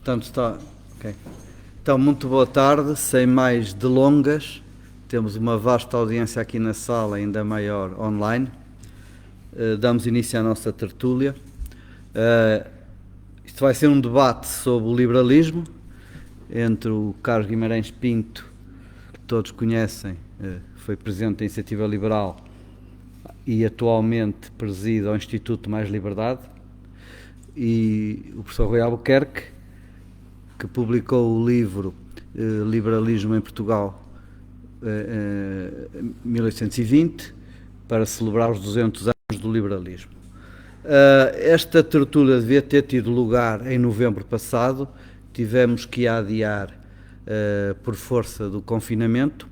Portanto, está. Okay. Então, muito boa tarde, sem mais delongas. Temos uma vasta audiência aqui na sala, ainda maior online. Damos início à nossa tertúlia. Isto vai ser um debate sobre o liberalismo entre o Carlos Guimarães Pinto, que todos conhecem, foi presidente da Iniciativa Liberal e atualmente preside ao Instituto Mais Liberdade, e o professor Rui Albuquerque, que publicou o livro Liberalismo em Portugal 1820, para celebrar os 200 anos do liberalismo. Esta tertúlia devia ter tido lugar em novembro passado, tivemos que adiar por força do confinamento.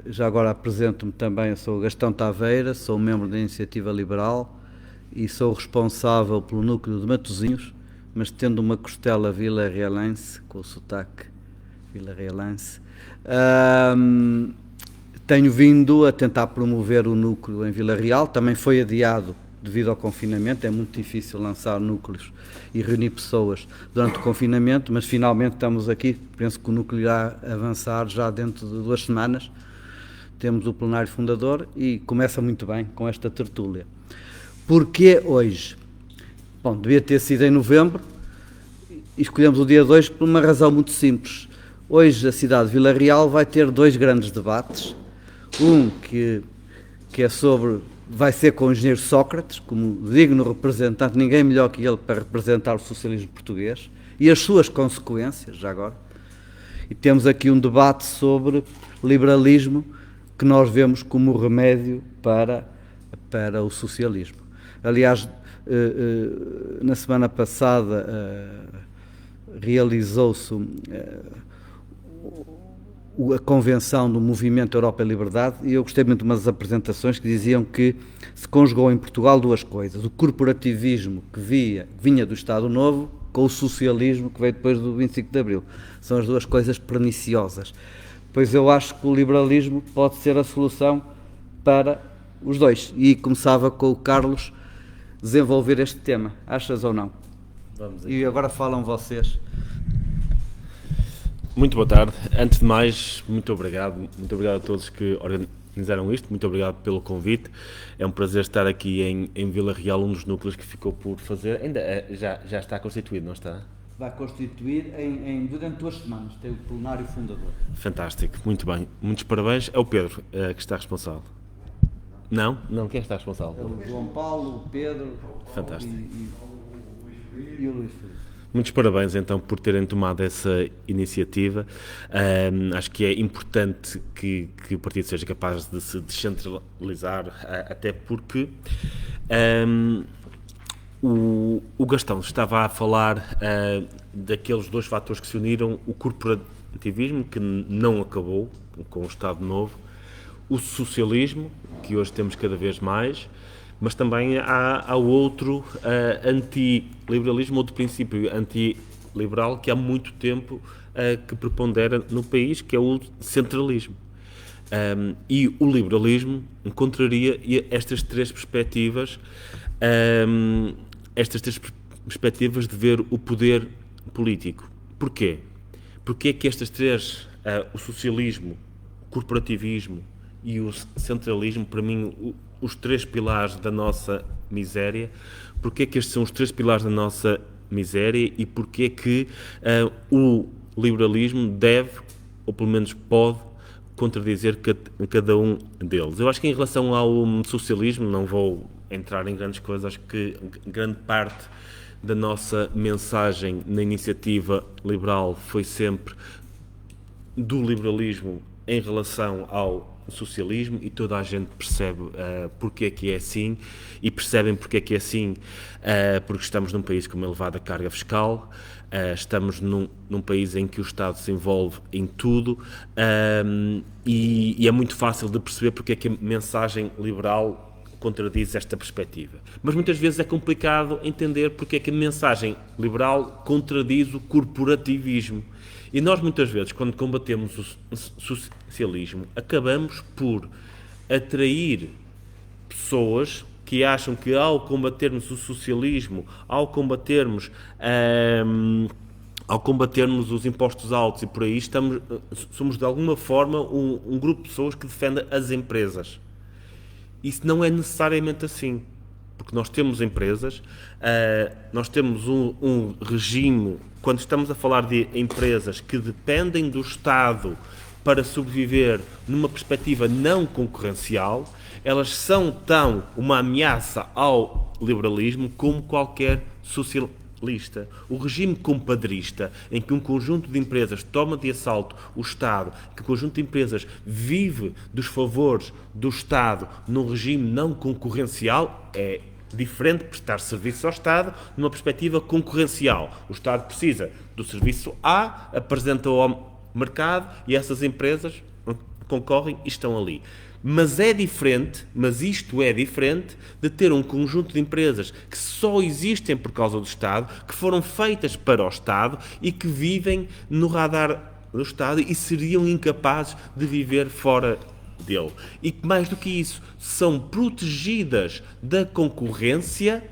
Já agora apresento-me também, eu sou Gastão Taveira, sou membro da Iniciativa Liberal e sou responsável pelo núcleo de Matosinhos, mas tendo uma costela vila-realense, com o sotaque vila-realense. Tenho vindo a tentar promover o núcleo em Vila Real, também foi adiado devido ao confinamento, é muito difícil lançar núcleos e reunir pessoas durante o confinamento, mas finalmente estamos aqui, penso que o núcleo irá avançar já dentro de 2 semanas, temos o plenário fundador e começa muito bem com esta tertúlia. Porquê hoje? Bom, devia ter sido em novembro, e escolhemos o dia 2 por uma razão muito simples. Hoje a cidade de Vila Real vai ter 2 grandes debates, um que é sobre, vai ser com o engenheiro Sócrates, como digno representante, ninguém melhor que ele para representar o socialismo português, e as suas consequências, já agora. E temos aqui um debate sobre liberalismo, que nós vemos como remédio para o socialismo. Aliás, na semana passada realizou-se a convenção do Movimento Europa e Liberdade, e eu gostei muito de umas apresentações que diziam que se conjugou em Portugal 2 coisas: o corporativismo que vinha do Estado Novo com o socialismo que veio depois do 25 de Abril. São as 2 coisas perniciosas. Pois eu acho que o liberalismo pode ser a solução para os 2. E começava com o Carlos desenvolver este tema. Achas ou não? Vamos e agora falam vocês. Muito boa tarde. Antes de mais, muito obrigado a todos que organizaram isto, muito obrigado pelo convite. É um prazer estar aqui em Vila Real, um dos núcleos que ficou por fazer. Ainda já está constituído, não está? Vai constituir durante 2 semanas, tem o plenário fundador. Fantástico, muito bem. Muitos parabéns. É o Pedro que está responsável. Não, quem está responsável? É o João Paulo, o Pedro. Fantástico. E o Luís Filipe. Muitos parabéns, então, por terem tomado essa iniciativa. Acho que é importante que o partido seja capaz de se descentralizar, até porque o Gastão estava a falar daqueles 2 fatores que se uniram: o corporativismo, que não acabou com o Estado Novo, o socialismo, que hoje temos cada vez mais, mas também há outro anti-liberalismo, outro princípio anti-liberal que há muito tempo que prepondera no país, que é o centralismo. E o liberalismo encontraria estas 3 perspectivas, de ver o poder político. Porquê? Porque é que estas 3, o socialismo, o corporativismo e o centralismo, para mim, os 3 pilares da nossa miséria? Porque é que estes são os 3 pilares da nossa miséria e porque é que o liberalismo deve, ou pelo menos pode, contradizer cada um deles? Eu acho que em relação ao socialismo, não vou entrar em grandes coisas, acho que grande parte da nossa mensagem na iniciativa liberal foi sempre do liberalismo em relação ao socialismo, e toda a gente percebe porque é que é assim, e percebem porque é que é assim, porque estamos num país com uma elevada carga fiscal, estamos num país em que o Estado se envolve em tudo, e é muito fácil de perceber porque é que a mensagem liberal contradiz esta perspectiva. Mas muitas vezes é complicado entender porque é que a mensagem liberal contradiz o corporativismo. E nós, muitas vezes, quando combatemos o socialismo, acabamos por atrair pessoas que acham que ao combatermos o socialismo, ao combatermos os impostos altos e por aí, somos de alguma forma um grupo de pessoas que defende as empresas. Isso não é necessariamente assim, porque nós temos empresas, nós temos um regime, quando estamos a falar de empresas que dependem do Estado para sobreviver numa perspectiva não concorrencial, elas são tão uma ameaça ao liberalismo como qualquer socialista. O regime compadrista, em que um conjunto de empresas toma de assalto o Estado, que o conjunto de empresas vive dos favores do Estado num regime não concorrencial, é diferente de prestar serviço ao Estado numa perspectiva concorrencial. O Estado precisa do serviço A, apresenta-o ao mercado e essas empresas concorrem e estão ali. Mas isto é diferente de ter um conjunto de empresas que só existem por causa do Estado, que foram feitas para o Estado e que vivem no radar do Estado e seriam incapazes de viver fora dele. E mais do que isso, são protegidas da concorrência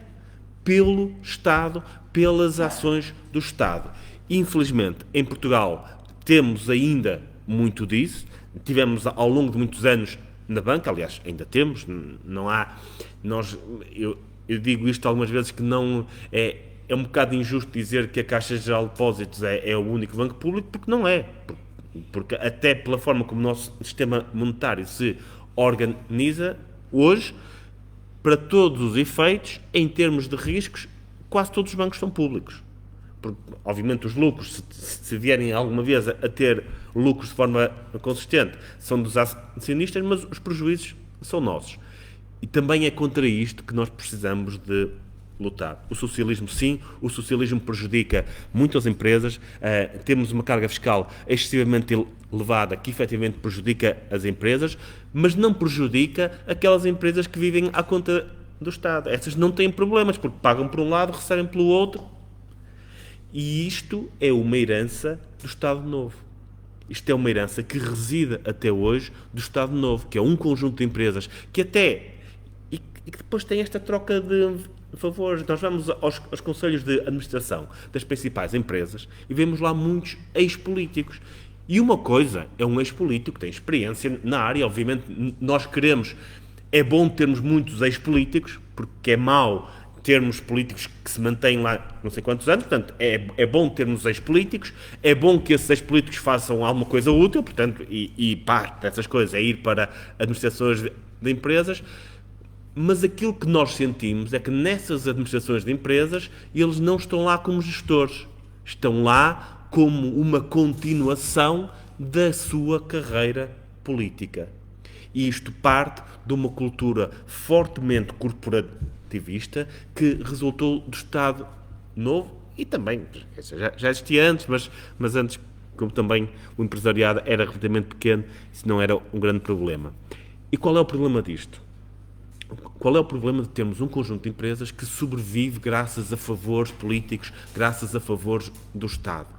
pelo Estado, pelas ações do Estado. Infelizmente, em Portugal, temos ainda muito disso. Tivemos ao longo de muitos anos na banca, aliás, ainda temos, não há... Eu digo isto algumas vezes que não é um bocado injusto dizer que a Caixa Geral de Depósitos é o único banco público, porque não é. Porque até pela forma como o nosso sistema monetário se organiza hoje, para todos os efeitos, em termos de riscos, quase todos os bancos são públicos. Porque, obviamente, os lucros, se vierem alguma vez a ter lucros de forma consistente, são dos acionistas, mas os prejuízos são nossos. E também é contra isto que nós precisamos de lutar. O socialismo, sim, o socialismo prejudica muitas empresas, temos uma carga fiscal excessivamente elevada que efetivamente prejudica as empresas, mas não prejudica aquelas empresas que vivem à conta do Estado. Essas não têm problemas, porque pagam por um lado, recebem pelo outro. E isto é uma herança do Estado Novo. Isto é uma herança que reside até hoje do Estado Novo, que é um conjunto de empresas que até... e que depois tem esta troca de favores. Nós vamos aos conselhos de administração das principais empresas e vemos lá muitos ex-políticos. E uma coisa é um ex-político que tem experiência na área. Obviamente, nós queremos... É bom termos muitos ex-políticos, porque é mau termos políticos que se mantêm lá não sei quantos anos, portanto, é bom termos ex-políticos, é bom que esses ex-políticos façam alguma coisa útil, portanto, e parte dessas coisas é ir para administrações de empresas, mas aquilo que nós sentimos é que nessas administrações de empresas eles não estão lá como gestores, estão lá como uma continuação da sua carreira política. E isto parte de uma cultura fortemente corporativista que resultou do Estado Novo e também, já existia antes, mas antes, como também o empresariado era relativamente pequeno, isso não era um grande problema. E qual é o problema disto? Qual é o problema de termos um conjunto de empresas que sobrevive graças a favores políticos, graças a favores do Estado?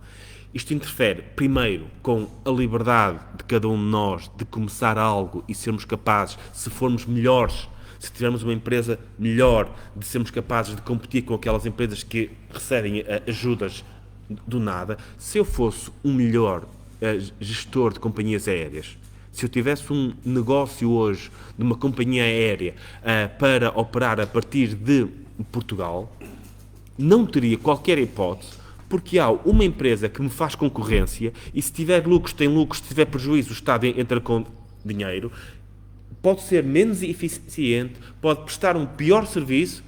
Isto interfere, primeiro, com a liberdade de cada um de nós de começar algo e sermos capazes, se formos melhores, se tivermos uma empresa melhor, de sermos capazes de competir com aquelas empresas que recebem ajudas do nada. Se eu fosse um melhor gestor de companhias aéreas, se eu tivesse um negócio hoje de uma companhia aérea para operar a partir de Portugal, não teria qualquer hipótese, porque há uma empresa que me faz concorrência e se tiver lucros, tem lucros, se tiver prejuízo, o Estado entra com dinheiro, pode ser menos eficiente, pode prestar um pior serviço,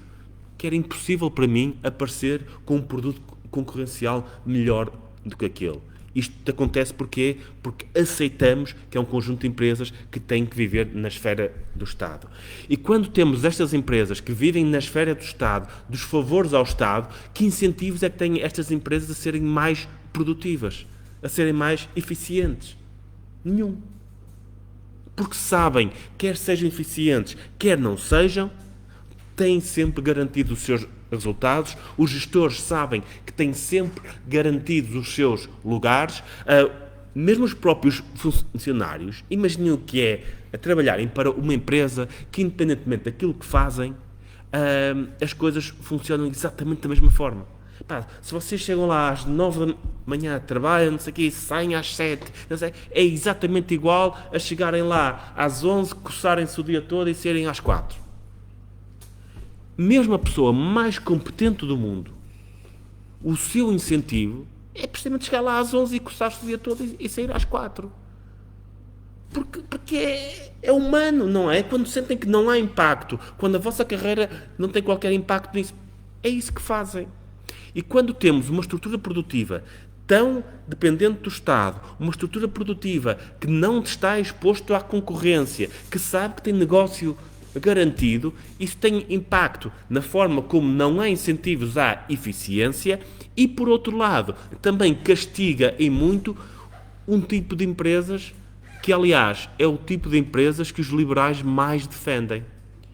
que era impossível para mim aparecer com um produto concorrencial melhor do que aquele. Isto acontece porquê? Porque aceitamos que é um conjunto de empresas que têm que viver na esfera do Estado. E quando temos estas empresas que vivem na esfera do Estado, dos favores ao Estado, que incentivos é que têm estas empresas a serem mais produtivas, a serem mais eficientes? Nenhum. Porque sabem, quer sejam eficientes, quer não sejam, têm sempre garantido os seus resultados, os gestores sabem que têm sempre garantidos os seus lugares, mesmo os próprios funcionários, imaginem o que é a trabalharem para uma empresa que, independentemente daquilo que fazem, as coisas funcionam exatamente da mesma forma. Pá, se vocês chegam lá às 9 da manhã, trabalham, não sei o quê, saem às 7, não sei, é exatamente igual a chegarem lá às 11, coçarem-se o dia todo e saírem às 4. Mesmo a pessoa mais competente do mundo, o seu incentivo é precisamente chegar lá às 11 e coçar-se o dia todo e sair às 4. Porque é humano, não é? Quando sentem que não há impacto, quando a vossa carreira não tem qualquer impacto nisso, é isso que fazem. E quando temos uma estrutura produtiva tão dependente do Estado, uma estrutura produtiva que não está exposto à concorrência, que sabe que tem negócio garantido, isso tem impacto na forma como não há incentivos à eficiência e, por outro lado, também castiga em muito um tipo de empresas que, aliás, é o tipo de empresas que os liberais mais defendem.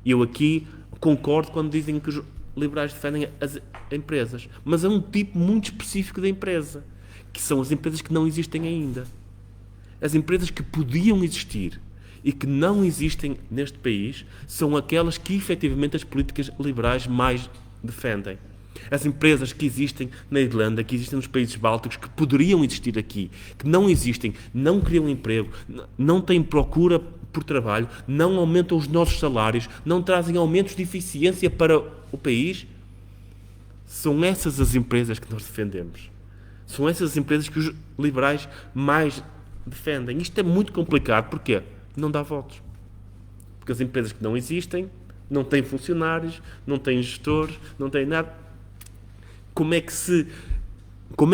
E eu aqui concordo quando dizem que os liberais defendem as empresas, mas é um tipo muito específico de empresa, que são as empresas que não existem ainda. As empresas que podiam existir e que não existem neste país são aquelas que, efetivamente, as políticas liberais mais defendem. As empresas que existem na Irlanda, que existem nos países bálticos, que poderiam existir aqui, que não existem, não criam emprego, não têm procura por trabalho, não aumentam os nossos salários, não trazem aumentos de eficiência para o país, são essas as empresas que nós defendemos. São essas as empresas que os liberais mais defendem. Isto é muito complicado. Porquê? Não dá votos. Porque as empresas que não existem, não têm funcionários, não têm gestores, não têm nada. Como é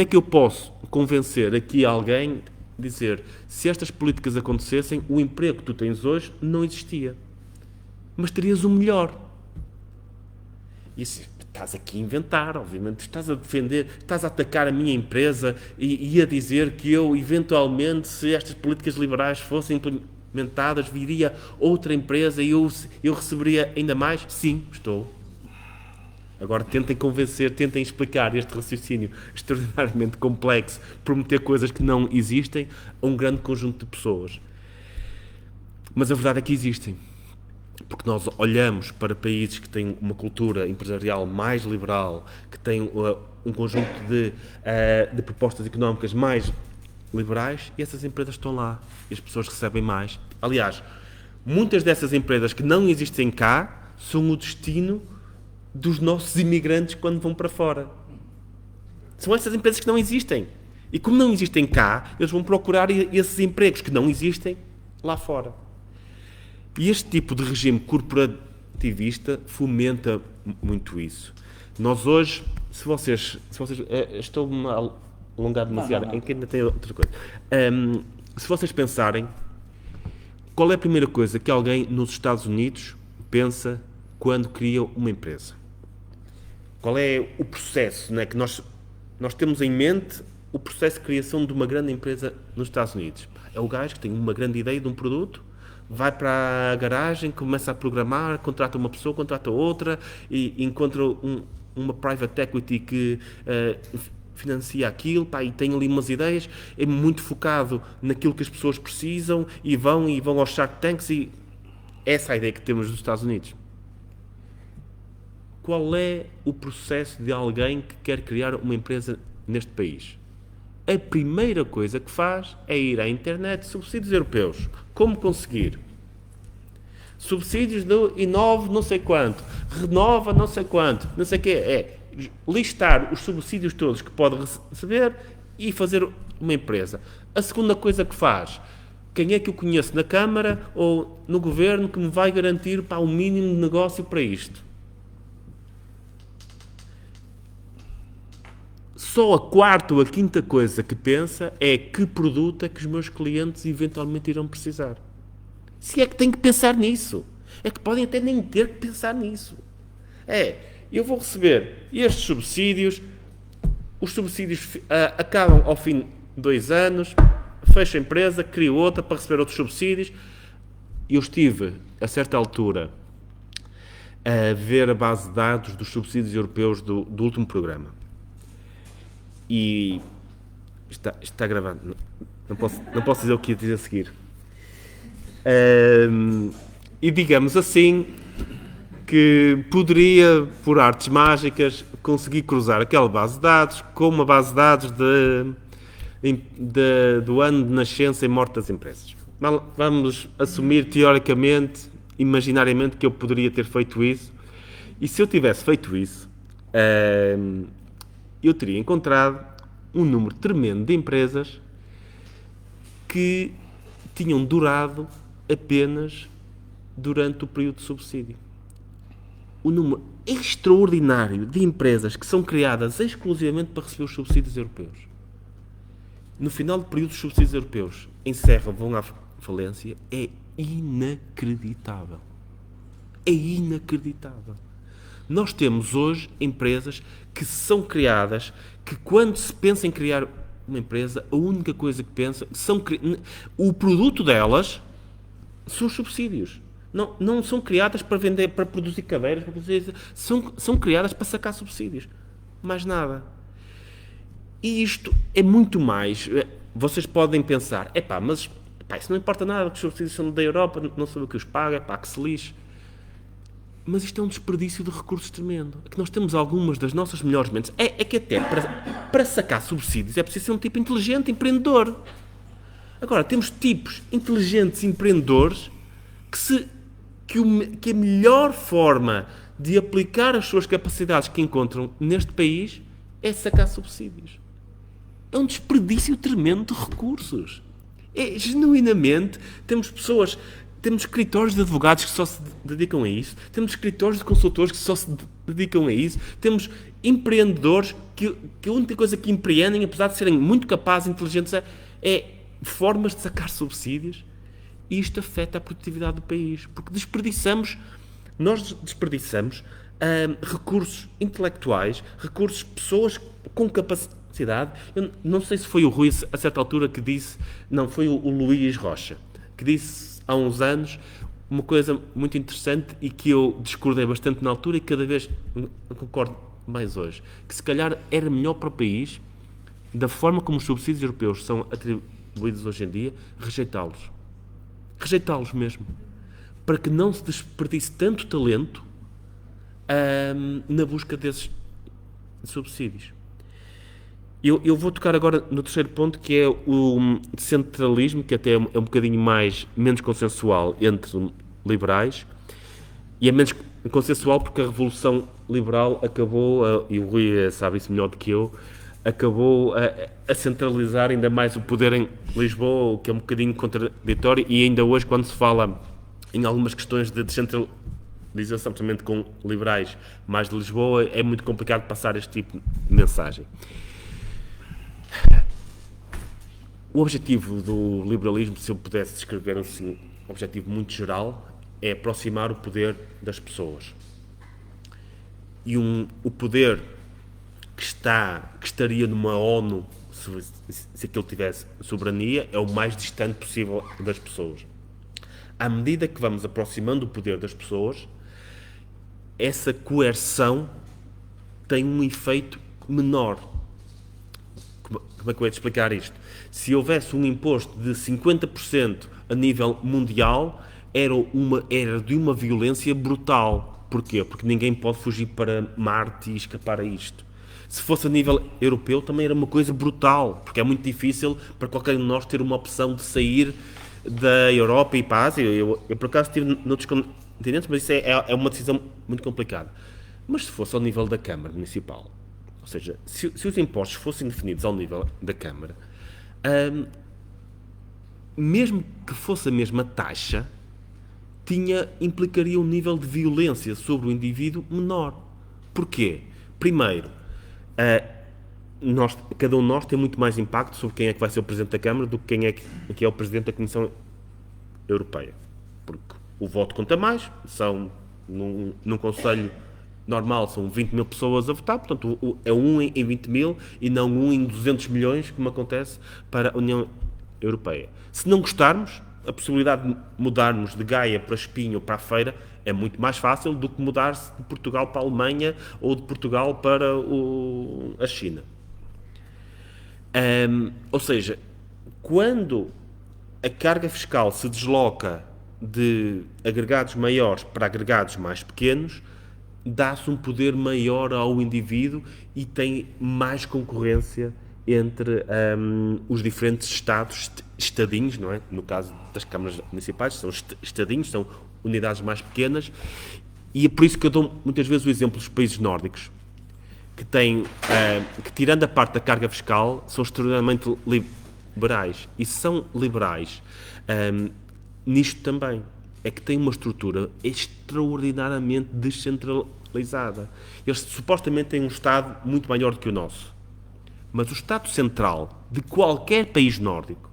que eu posso convencer aqui alguém a dizer, se estas políticas acontecessem, o emprego que tu tens hoje não existia, mas terias o melhor? Isso estás aqui a inventar, obviamente, estás a defender, estás a atacar a minha empresa e a dizer que eu, eventualmente, se estas políticas liberais fossem implementadas, viria outra empresa e eu receberia ainda mais? Sim, estou. Agora tentem convencer, tentem explicar este raciocínio extraordinariamente complexo, prometer coisas que não existem a um grande conjunto de pessoas. Mas a verdade é que existem. Porque nós olhamos para países que têm uma cultura empresarial mais liberal, que têm um conjunto de propostas económicas mais liberais, e essas empresas estão lá, e as pessoas recebem mais. Aliás, muitas dessas empresas que não existem cá são o destino dos nossos imigrantes quando vão para fora. São essas empresas que não existem. E como não existem cá, eles vão procurar esses empregos que não existem lá fora. E este tipo de regime corporativista fomenta muito isso. Nós hoje, se vocês estou-me a alongar demasiado, em que ainda tem outra coisa. Se vocês pensarem, qual é a primeira coisa que alguém nos Estados Unidos pensa quando cria uma empresa? Qual é o processo, né, que nós temos em mente o processo de criação de uma grande empresa nos Estados Unidos? É o gajo que tem uma grande ideia de um produto, vai para a garagem, começa a programar, contrata uma pessoa, contrata outra e encontra uma private equity que financia aquilo, pá, e tem ali umas ideias, é muito focado naquilo que as pessoas precisam e vão aos Shark Tanks e essa é a ideia que temos dos Estados Unidos. Qual é o processo de alguém que quer criar uma empresa neste país? A primeira coisa que faz é ir à internet, subsídios europeus. Como conseguir? Subsídios do Inove não sei quanto, Renova não sei quanto, não sei o quê. É listar os subsídios todos que pode receber e fazer uma empresa. A segunda coisa que faz, quem é que eu conheço na Câmara ou no Governo que me vai garantir o mínimo de negócio para isto? Só a quarta ou a quinta coisa que pensa é que produto é que os meus clientes eventualmente irão precisar. Se é que tem que pensar nisso. É que podem até nem ter que pensar nisso. Eu vou receber estes subsídios, os subsídios acabam ao fim de 2 anos, fecho a empresa, crio outra para receber outros subsídios. Eu estive, a certa altura, a ver a base de dados dos subsídios europeus do último programa. E está gravando. Não posso dizer o que ia dizer a seguir. E digamos assim que poderia, por artes mágicas, conseguir cruzar aquela base de dados com uma base de dados do ano de nascença e morte das empresas. Vamos assumir teoricamente, imaginariamente, que eu poderia ter feito isso. E se eu tivesse feito isso, eu teria encontrado um número tremendo de empresas que tinham durado apenas durante o período de subsídio. O número extraordinário de empresas que são criadas exclusivamente para receber os subsídios europeus. No final do período dos subsídios europeus, encerram, vão à falência, é inacreditável. É inacreditável. Nós temos hoje empresas que são criadas, que quando se pensa em criar uma empresa, a única coisa que pensa, o produto delas são os subsídios. Não são criadas para vender, para produzir cadeiras, são criadas para sacar subsídios. Mais nada. E isto é muito mais. Vocês podem pensar, mas isso não importa nada, porque os subsídios são da Europa, não sei o que os paga, que se lixe. Mas isto é um desperdício de recursos tremendo. É que nós temos algumas das nossas melhores mentes. É que até para sacar subsídios é preciso ser um tipo inteligente, empreendedor. Agora, temos tipos inteligentes, empreendedores, que a melhor forma de aplicar as suas capacidades que encontram neste país é sacar subsídios. É um desperdício tremendo de recursos. Genuinamente, temos escritórios de advogados que só se dedicam a isso, temos escritórios de consultores que só se dedicam a isso, temos empreendedores que a única coisa que empreendem, apesar de serem muito capazes e inteligentes, é formas de sacar subsídios. E isto afeta a produtividade do país, porque nós desperdiçamos recursos intelectuais, recursos, pessoas com capacidade. Eu não sei se foi o Rui, a certa altura, que disse, não, foi o Luís Rocha, que disse há uns anos uma coisa muito interessante e que eu discordei bastante na altura e cada vez concordo mais hoje, que se calhar era melhor para o país, da forma como os subsídios europeus são atribuídos hoje em dia, rejeitá-los mesmo, para que não se desperdice tanto talento na busca desses subsídios. Eu vou tocar agora no terceiro ponto, que é o centralismo, que até é um bocadinho menos consensual entre liberais, e é menos consensual porque a Revolução Liberal acabou, e o Rui sabe isso melhor do que eu, acabou a centralizar ainda mais o poder em Lisboa, o que é um bocadinho contraditório, e ainda hoje, quando se fala em algumas questões de descentralização, principalmente com liberais mais de Lisboa, é muito complicado passar este tipo de mensagem. O objetivo do liberalismo, se eu pudesse descrever assim, um objetivo muito geral, é aproximar o poder das pessoas. E o poder que estaria numa ONU, se aquilo tivesse soberania, é o mais distante possível das pessoas. À medida que vamos aproximando o poder das pessoas, essa coerção tem um efeito menor. Como é que eu ia te explicar isto? Se houvesse um imposto de 50% a nível mundial, era de uma violência brutal. Porquê? Porque ninguém pode fugir para Marte e escapar a isto. Se fosse a nível europeu, também era uma coisa brutal, porque é muito difícil para qualquer um de nós ter uma opção de sair da Europa e ir para a Ásia. Eu por acaso estive noutros continentes, mas isso é uma decisão muito complicada. Mas se fosse ao nível da Câmara Municipal, ou seja, se os impostos fossem definidos ao nível da Câmara, mesmo que fosse a mesma taxa, implicaria um nível de violência sobre o indivíduo menor. Porquê? Primeiro, cada um de nós tem muito mais impacto sobre quem é que vai ser o Presidente da Câmara do que quem é que é o Presidente da Comissão Europeia. Porque o voto conta mais, num Conselho normal são 20 mil pessoas a votar, portanto é 1 em 20 mil e não 1 em 200 milhões, como acontece para a União Europeia. Se não gostarmos, a possibilidade de mudarmos de Gaia para Espinho ou para a Feira é muito mais fácil do que mudar-se de Portugal para a Alemanha ou de Portugal para a China. Ou seja, quando a carga fiscal se desloca de agregados maiores para agregados mais pequenos, dá-se um poder maior ao indivíduo e tem mais concorrência entre os diferentes estadinhos, não é? No caso das câmaras municipais, são estadinhos, são unidades mais pequenas, e é por isso que eu dou muitas vezes o exemplo dos países nórdicos, que têm, que tirando a parte da carga fiscal, são extremamente liberais, e são liberais nisto também, é que têm uma estrutura extraordinariamente descentralizada. Eles supostamente têm um Estado muito maior do que o nosso, mas o Estado central de qualquer país nórdico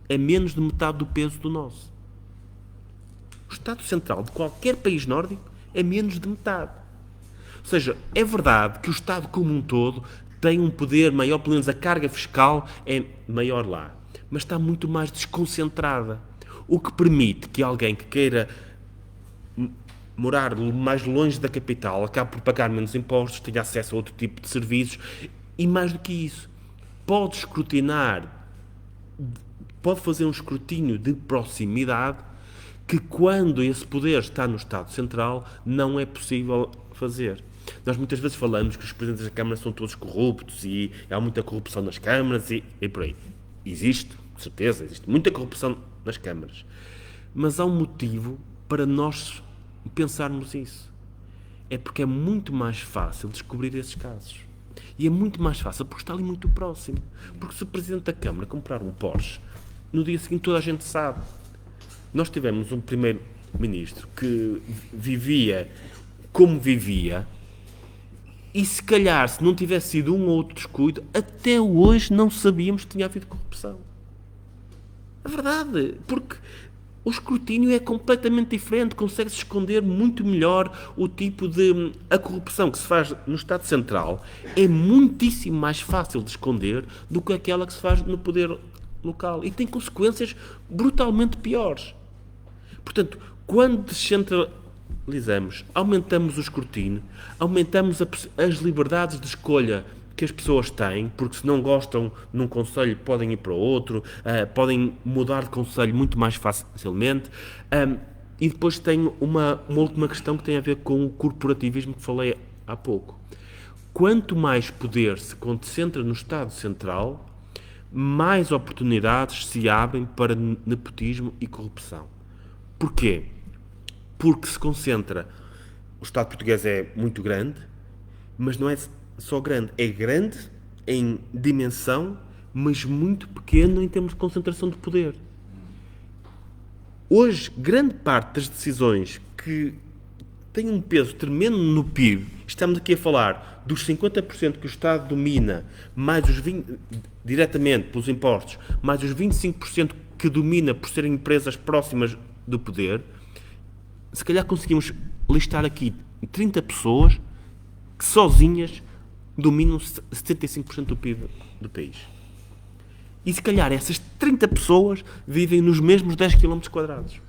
é menos de metade do peso do nosso. O Estado central de qualquer país nórdico é menos de metade. Ou seja, é verdade que o Estado como um todo tem um poder maior, pelo menos a carga fiscal é maior lá, mas está muito mais desconcentrada, o que permite que alguém que queira morar mais longe da capital acabe por pagar menos impostos, tenha acesso a outro tipo de serviços e, mais do que isso, pode escrutinar, pode fazer um escrutínio de proximidade que, quando esse poder está no Estado Central, não é possível fazer. Nós muitas vezes falamos que os presidentes da Câmara são todos corruptos e há muita corrupção nas câmaras e por aí. Existe, com certeza, existe muita corrupção nas câmaras. Mas há um motivo para nós pensarmos isso. É porque é muito mais fácil descobrir esses casos. E é muito mais fácil porque está ali muito próximo. Porque se o Presidente da Câmara comprar um Porsche, no dia seguinte toda a gente sabe. Nós tivemos um primeiro-ministro que vivia como vivia e, se calhar, se não tivesse sido um ou outro descuido, até hoje não sabíamos que tinha havido corrupção. É verdade, porque o escrutínio é completamente diferente, consegue-se esconder muito melhor o tipo de... A corrupção que se faz no Estado Central é muitíssimo mais fácil de esconder do que aquela que se faz no poder local e tem consequências brutalmente piores. Portanto, quando descentralizamos, aumentamos o escrutínio, aumentamos as liberdades de escolha que as pessoas têm, porque se não gostam num concelho podem ir para outro, podem mudar de concelho muito mais facilmente. E depois tenho uma última questão que tem a ver com o corporativismo que falei há pouco. Quanto mais poder se concentra no Estado Central, mais oportunidades se abrem para nepotismo e corrupção. Porquê? Porque se concentra... O Estado português é muito grande, mas não é só grande. É grande em dimensão, mas muito pequeno em termos de concentração de poder. Hoje, grande parte das decisões que têm um peso tremendo no PIB, estamos aqui a falar dos 50% que o Estado domina, mais os 20%, diretamente pelos impostos, mais os 25% que domina por serem empresas próximas do poder, se calhar conseguimos listar aqui 30 pessoas que sozinhas dominam 75% do PIB do país. E se calhar essas 30 pessoas vivem nos mesmos 10 km².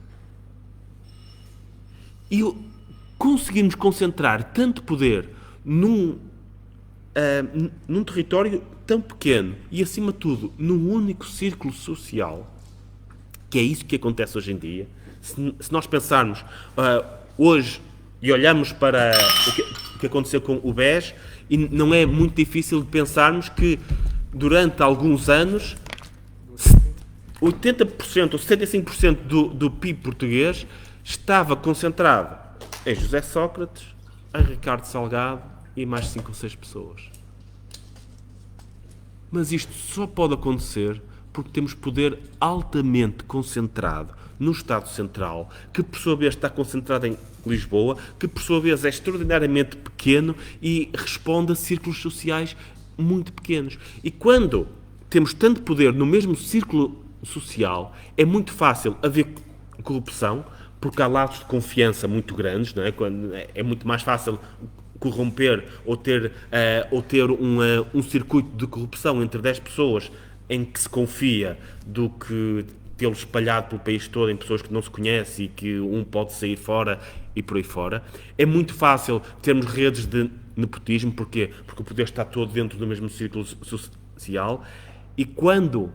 E conseguimos concentrar tanto poder num território tão pequeno e, acima de tudo, num único círculo social, que é isso que acontece hoje em dia. Se nós pensarmos hoje e olhamos para o que aconteceu com o BES, e não é muito difícil de pensarmos que durante alguns anos 80% ou 75% do PIB português estava concentrado em José Sócrates, em Ricardo Salgado e mais 5 ou 6 pessoas. Mas isto só pode acontecer porque temos poder altamente concentrado no Estado Central, que por sua vez está concentrado em Lisboa, que por sua vez é extraordinariamente pequeno e responde a círculos sociais muito pequenos. E quando temos tanto poder no mesmo círculo social, é muito fácil haver corrupção, porque há laços de confiança muito grandes, não é? Quando é muito mais fácil corromper ou ter um circuito de corrupção entre 10 pessoas em que se confia do que tê-lo espalhado pelo país todo em pessoas que não se conhecem e que um pode sair fora e por aí fora. É muito fácil termos redes de nepotismo. Porquê? Porque o poder está todo dentro do mesmo círculo social. E quando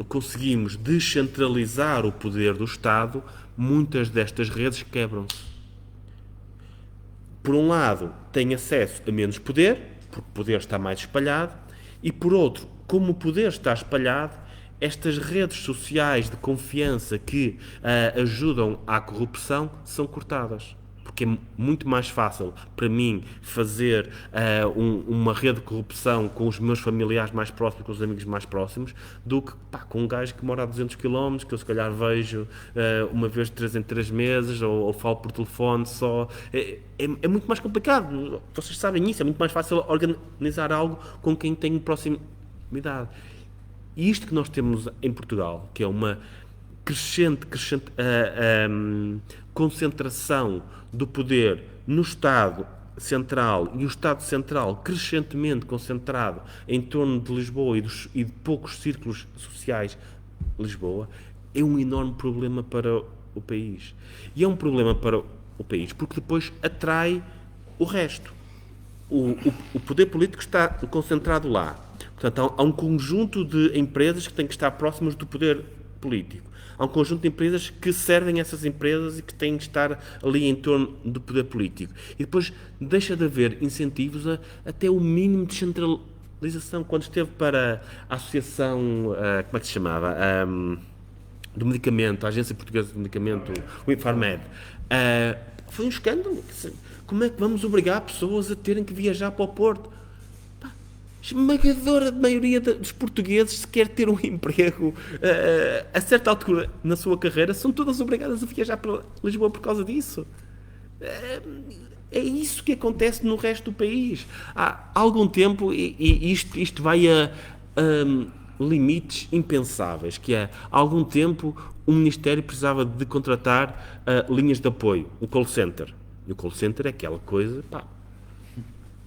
conseguimos descentralizar o poder do Estado, muitas destas redes quebram-se. Por um lado, tem acesso a menos poder, porque o poder está mais espalhado, e por outro, como o poder está espalhado, estas redes sociais de confiança que ajudam à corrupção são cortadas. Porque é muito mais fácil para mim fazer uma rede de corrupção com os meus familiares mais próximos, com os amigos mais próximos, do que com um gajo que mora a 200 km, que eu se calhar vejo uma vez de 3 em 3 meses, ou falo por telefone só. É muito mais complicado. Vocês sabem isso, é muito mais fácil organizar algo com quem tem proximidade. E isto que nós temos em Portugal, que é uma crescente concentração do poder no Estado Central, e o Estado Central crescentemente concentrado em torno de Lisboa e de poucos círculos sociais de Lisboa, é um enorme problema para o país. E é um problema para o país porque depois atrai o resto. O poder político está concentrado lá. Portanto, há um conjunto de empresas que têm que estar próximas do poder político. Há um conjunto de empresas que servem essas empresas e que têm que estar ali em torno do poder político. E depois deixa de haver incentivos até o mínimo de centralização. Quando esteve para a associação, como é que se chamava? Do medicamento, a Agência Portuguesa do Medicamento, o Infarmed, foi um escândalo. Como é que vamos obrigar pessoas a terem que viajar para o Porto? Esmagadora maioria dos portugueses, se quer ter um emprego a certa altura na sua carreira, são todas obrigadas a viajar para Lisboa por causa disso. É isso que acontece no resto do país. Há algum tempo, e isto vai a limites impensáveis, que é, há algum tempo o Ministério precisava de contratar linhas de apoio, o call center. E o call center é aquela coisa,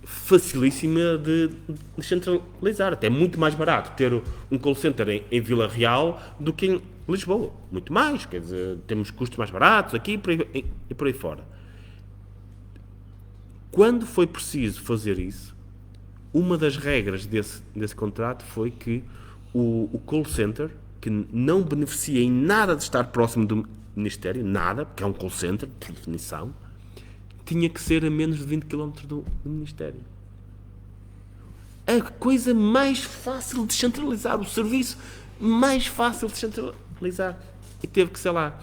facilíssima de descentralizar. Até é muito mais barato ter um call center em Vila Real do que em Lisboa. Muito mais, quer dizer, temos custos mais baratos aqui e por aí fora. Quando foi preciso fazer isso, uma das regras desse contrato foi que o call center, que não beneficia em nada de estar próximo do Ministério, nada, porque é um call center, por definição, tinha que ser a menos de 20 km do Ministério. A coisa mais fácil de descentralizar, o serviço mais fácil de descentralizar. E teve que, sei lá,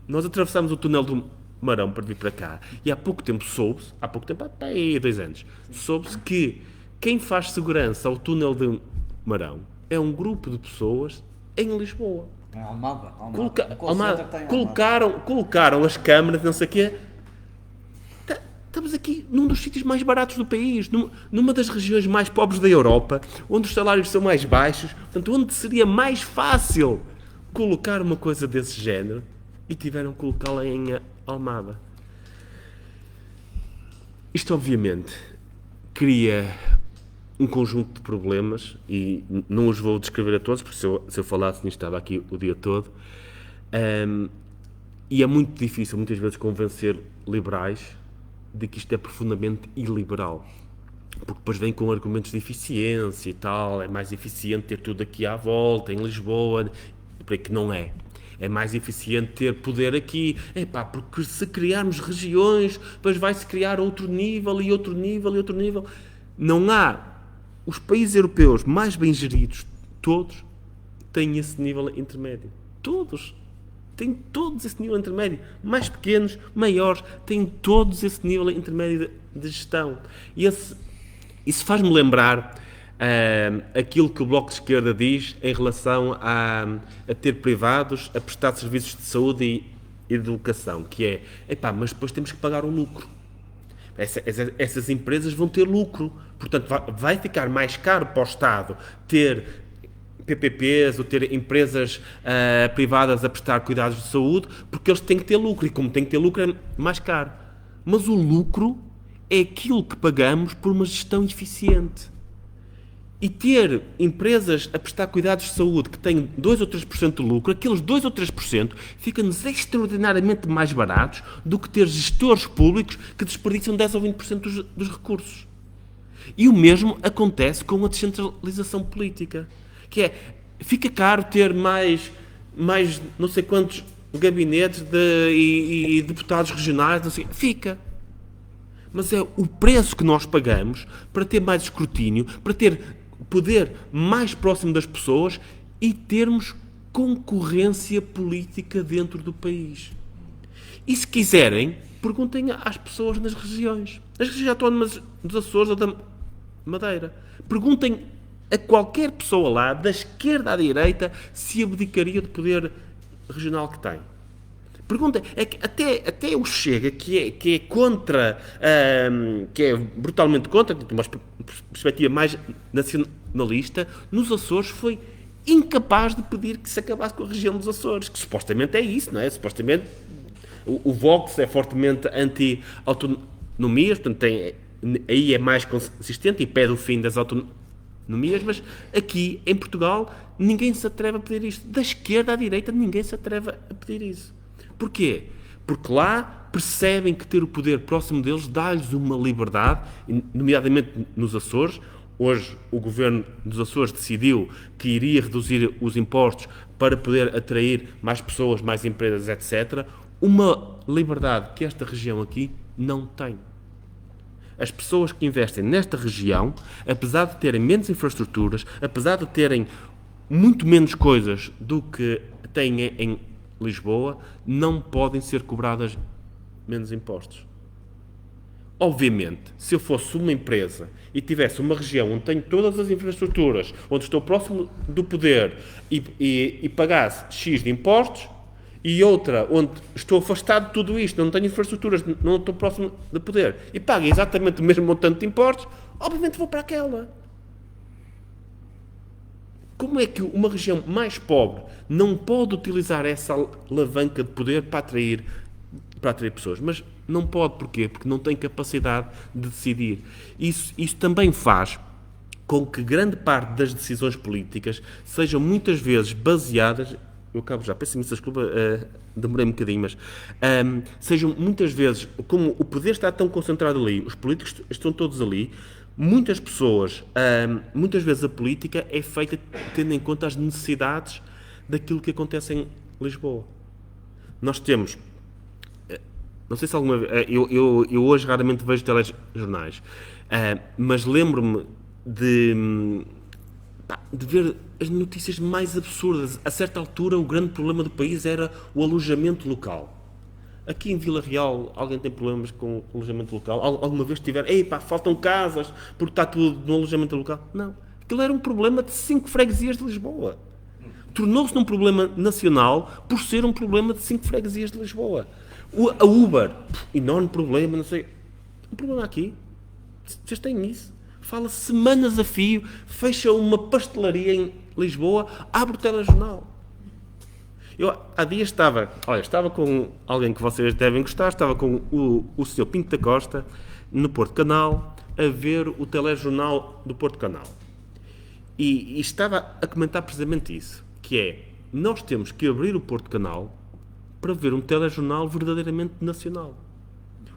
nós atravessámos o túnel do Marão para vir para cá, e há pouco tempo soube-se, há 2 anos, soube-se que quem faz segurança ao túnel do Marão é um grupo de pessoas em Lisboa. Almada. Colocaram as câmaras, não sei o quê. Estamos aqui num dos sítios mais baratos do país, numa das regiões mais pobres da Europa, onde os salários são mais baixos, portanto, onde seria mais fácil colocar uma coisa desse género, e tiveram que colocá-la em Almada. Isto, obviamente, cria um conjunto de problemas, e não os vou descrever a todos, porque se eu falasse nisto estava aqui o dia todo, e é muito difícil, muitas vezes, convencer liberais de que isto é profundamente iliberal, porque depois vem com argumentos de eficiência e tal, é mais eficiente ter tudo aqui à volta, em Lisboa, para que não é. É mais eficiente ter poder aqui, porque se criarmos regiões, depois vai-se criar outro nível, e outro nível, e outro nível. Não há. Os países europeus mais bem geridos, todos, têm esse nível intermédio. Todos. Têm todos esse nível intermédio. Mais pequenos, maiores, têm todos esse nível intermédio de gestão. E isso faz-me lembrar aquilo que o Bloco de Esquerda diz em relação a ter privados a prestar serviços de saúde e de educação, que é, mas depois temos que pagar um lucro. Essas empresas vão ter lucro. Portanto, vai ficar mais caro para o Estado ter PPPs ou ter empresas privadas a prestar cuidados de saúde, porque eles têm que ter lucro, e como têm que ter lucro é mais caro. Mas o lucro é aquilo que pagamos por uma gestão eficiente. E ter empresas a prestar cuidados de saúde que têm 2 ou 3% de lucro, aqueles 2 ou 3% ficam-nos extraordinariamente mais baratos do que ter gestores públicos que desperdiciam 10 ou 20% dos recursos. E o mesmo acontece com a descentralização política, que é Fica caro ter mais não sei quantos gabinetes e deputados regionais, assim, fica. Mas é o preço que nós pagamos para ter mais escrutínio, para ter poder mais próximo das pessoas e termos concorrência política dentro do país. E se quiserem, perguntem às pessoas nas regiões. As regiões autónomas dos Açores ou da Madeira. Perguntem a qualquer pessoa lá, da esquerda à direita, se abdicaria do poder regional que tem. Pergunta, é que até o Chega, que é contra, que é brutalmente contra, tem uma perspectiva mais nacionalista, nos Açores foi incapaz de pedir que se acabasse com a região dos Açores, que supostamente é isso, não é? Supostamente o Vox é fortemente anti-autonomias, portanto aí é mais consistente e pede o fim das autonomias, mas aqui em Portugal ninguém se atreve a pedir isto. Da esquerda à direita ninguém se atreve a pedir isso. Porquê? Porque lá percebem que ter o poder próximo deles dá-lhes uma liberdade, nomeadamente nos Açores. Hoje o governo dos Açores decidiu que iria reduzir os impostos para poder atrair mais pessoas, mais empresas, etc. Uma liberdade que esta região aqui não tem. As pessoas que investem nesta região, apesar de terem menos infraestruturas, apesar de terem muito menos coisas do que têm em Lisboa, não podem ser cobradas menos impostos. Obviamente, se eu fosse uma empresa e tivesse uma região onde tenho todas as infraestruturas, onde estou próximo do poder e pagasse X de impostos, e outra onde estou afastado de tudo isto, não tenho infraestruturas, não estou próximo do poder, e pago exatamente o mesmo montante de impostos, obviamente vou para aquela. Como é que uma região mais pobre não pode utilizar essa alavanca de poder para atrair pessoas? Mas não pode, porquê? Porque não tem capacidade de decidir. Isso também faz com que grande parte das decisões políticas sejam muitas vezes baseadas, eu acabo já, peço-me desculpa, demorei um bocadinho, mas sejam muitas vezes, como o poder está tão concentrado ali, os políticos estão todos ali, muitas pessoas, muitas vezes a política é feita tendo em conta as necessidades daquilo que acontece em Lisboa. Nós temos, não sei se alguma vez, eu hoje raramente vejo telejornais, mas lembro-me de ver as notícias mais absurdas. A certa altura o grande problema do país era o alojamento local. Aqui em Vila Real, alguém tem problemas com o alojamento local? Alguma vez tiveram, faltam casas porque está tudo no alojamento local? Não. Aquilo era um problema de 5 freguesias de Lisboa. Tornou-se um problema nacional por ser um problema de 5 freguesias de Lisboa. A Uber, enorme problema, não sei. O problema aqui, vocês têm isso? Fala semanas a fio, fecha uma pastelaria em Lisboa, abre o telejornal. Eu há dias estava com alguém que vocês devem gostar, estava com o Sr. Pinto da Costa, no Porto Canal, a ver o telejornal do Porto Canal. E estava a comentar precisamente isso, que é, nós temos que abrir o Porto Canal para ver um telejornal verdadeiramente nacional.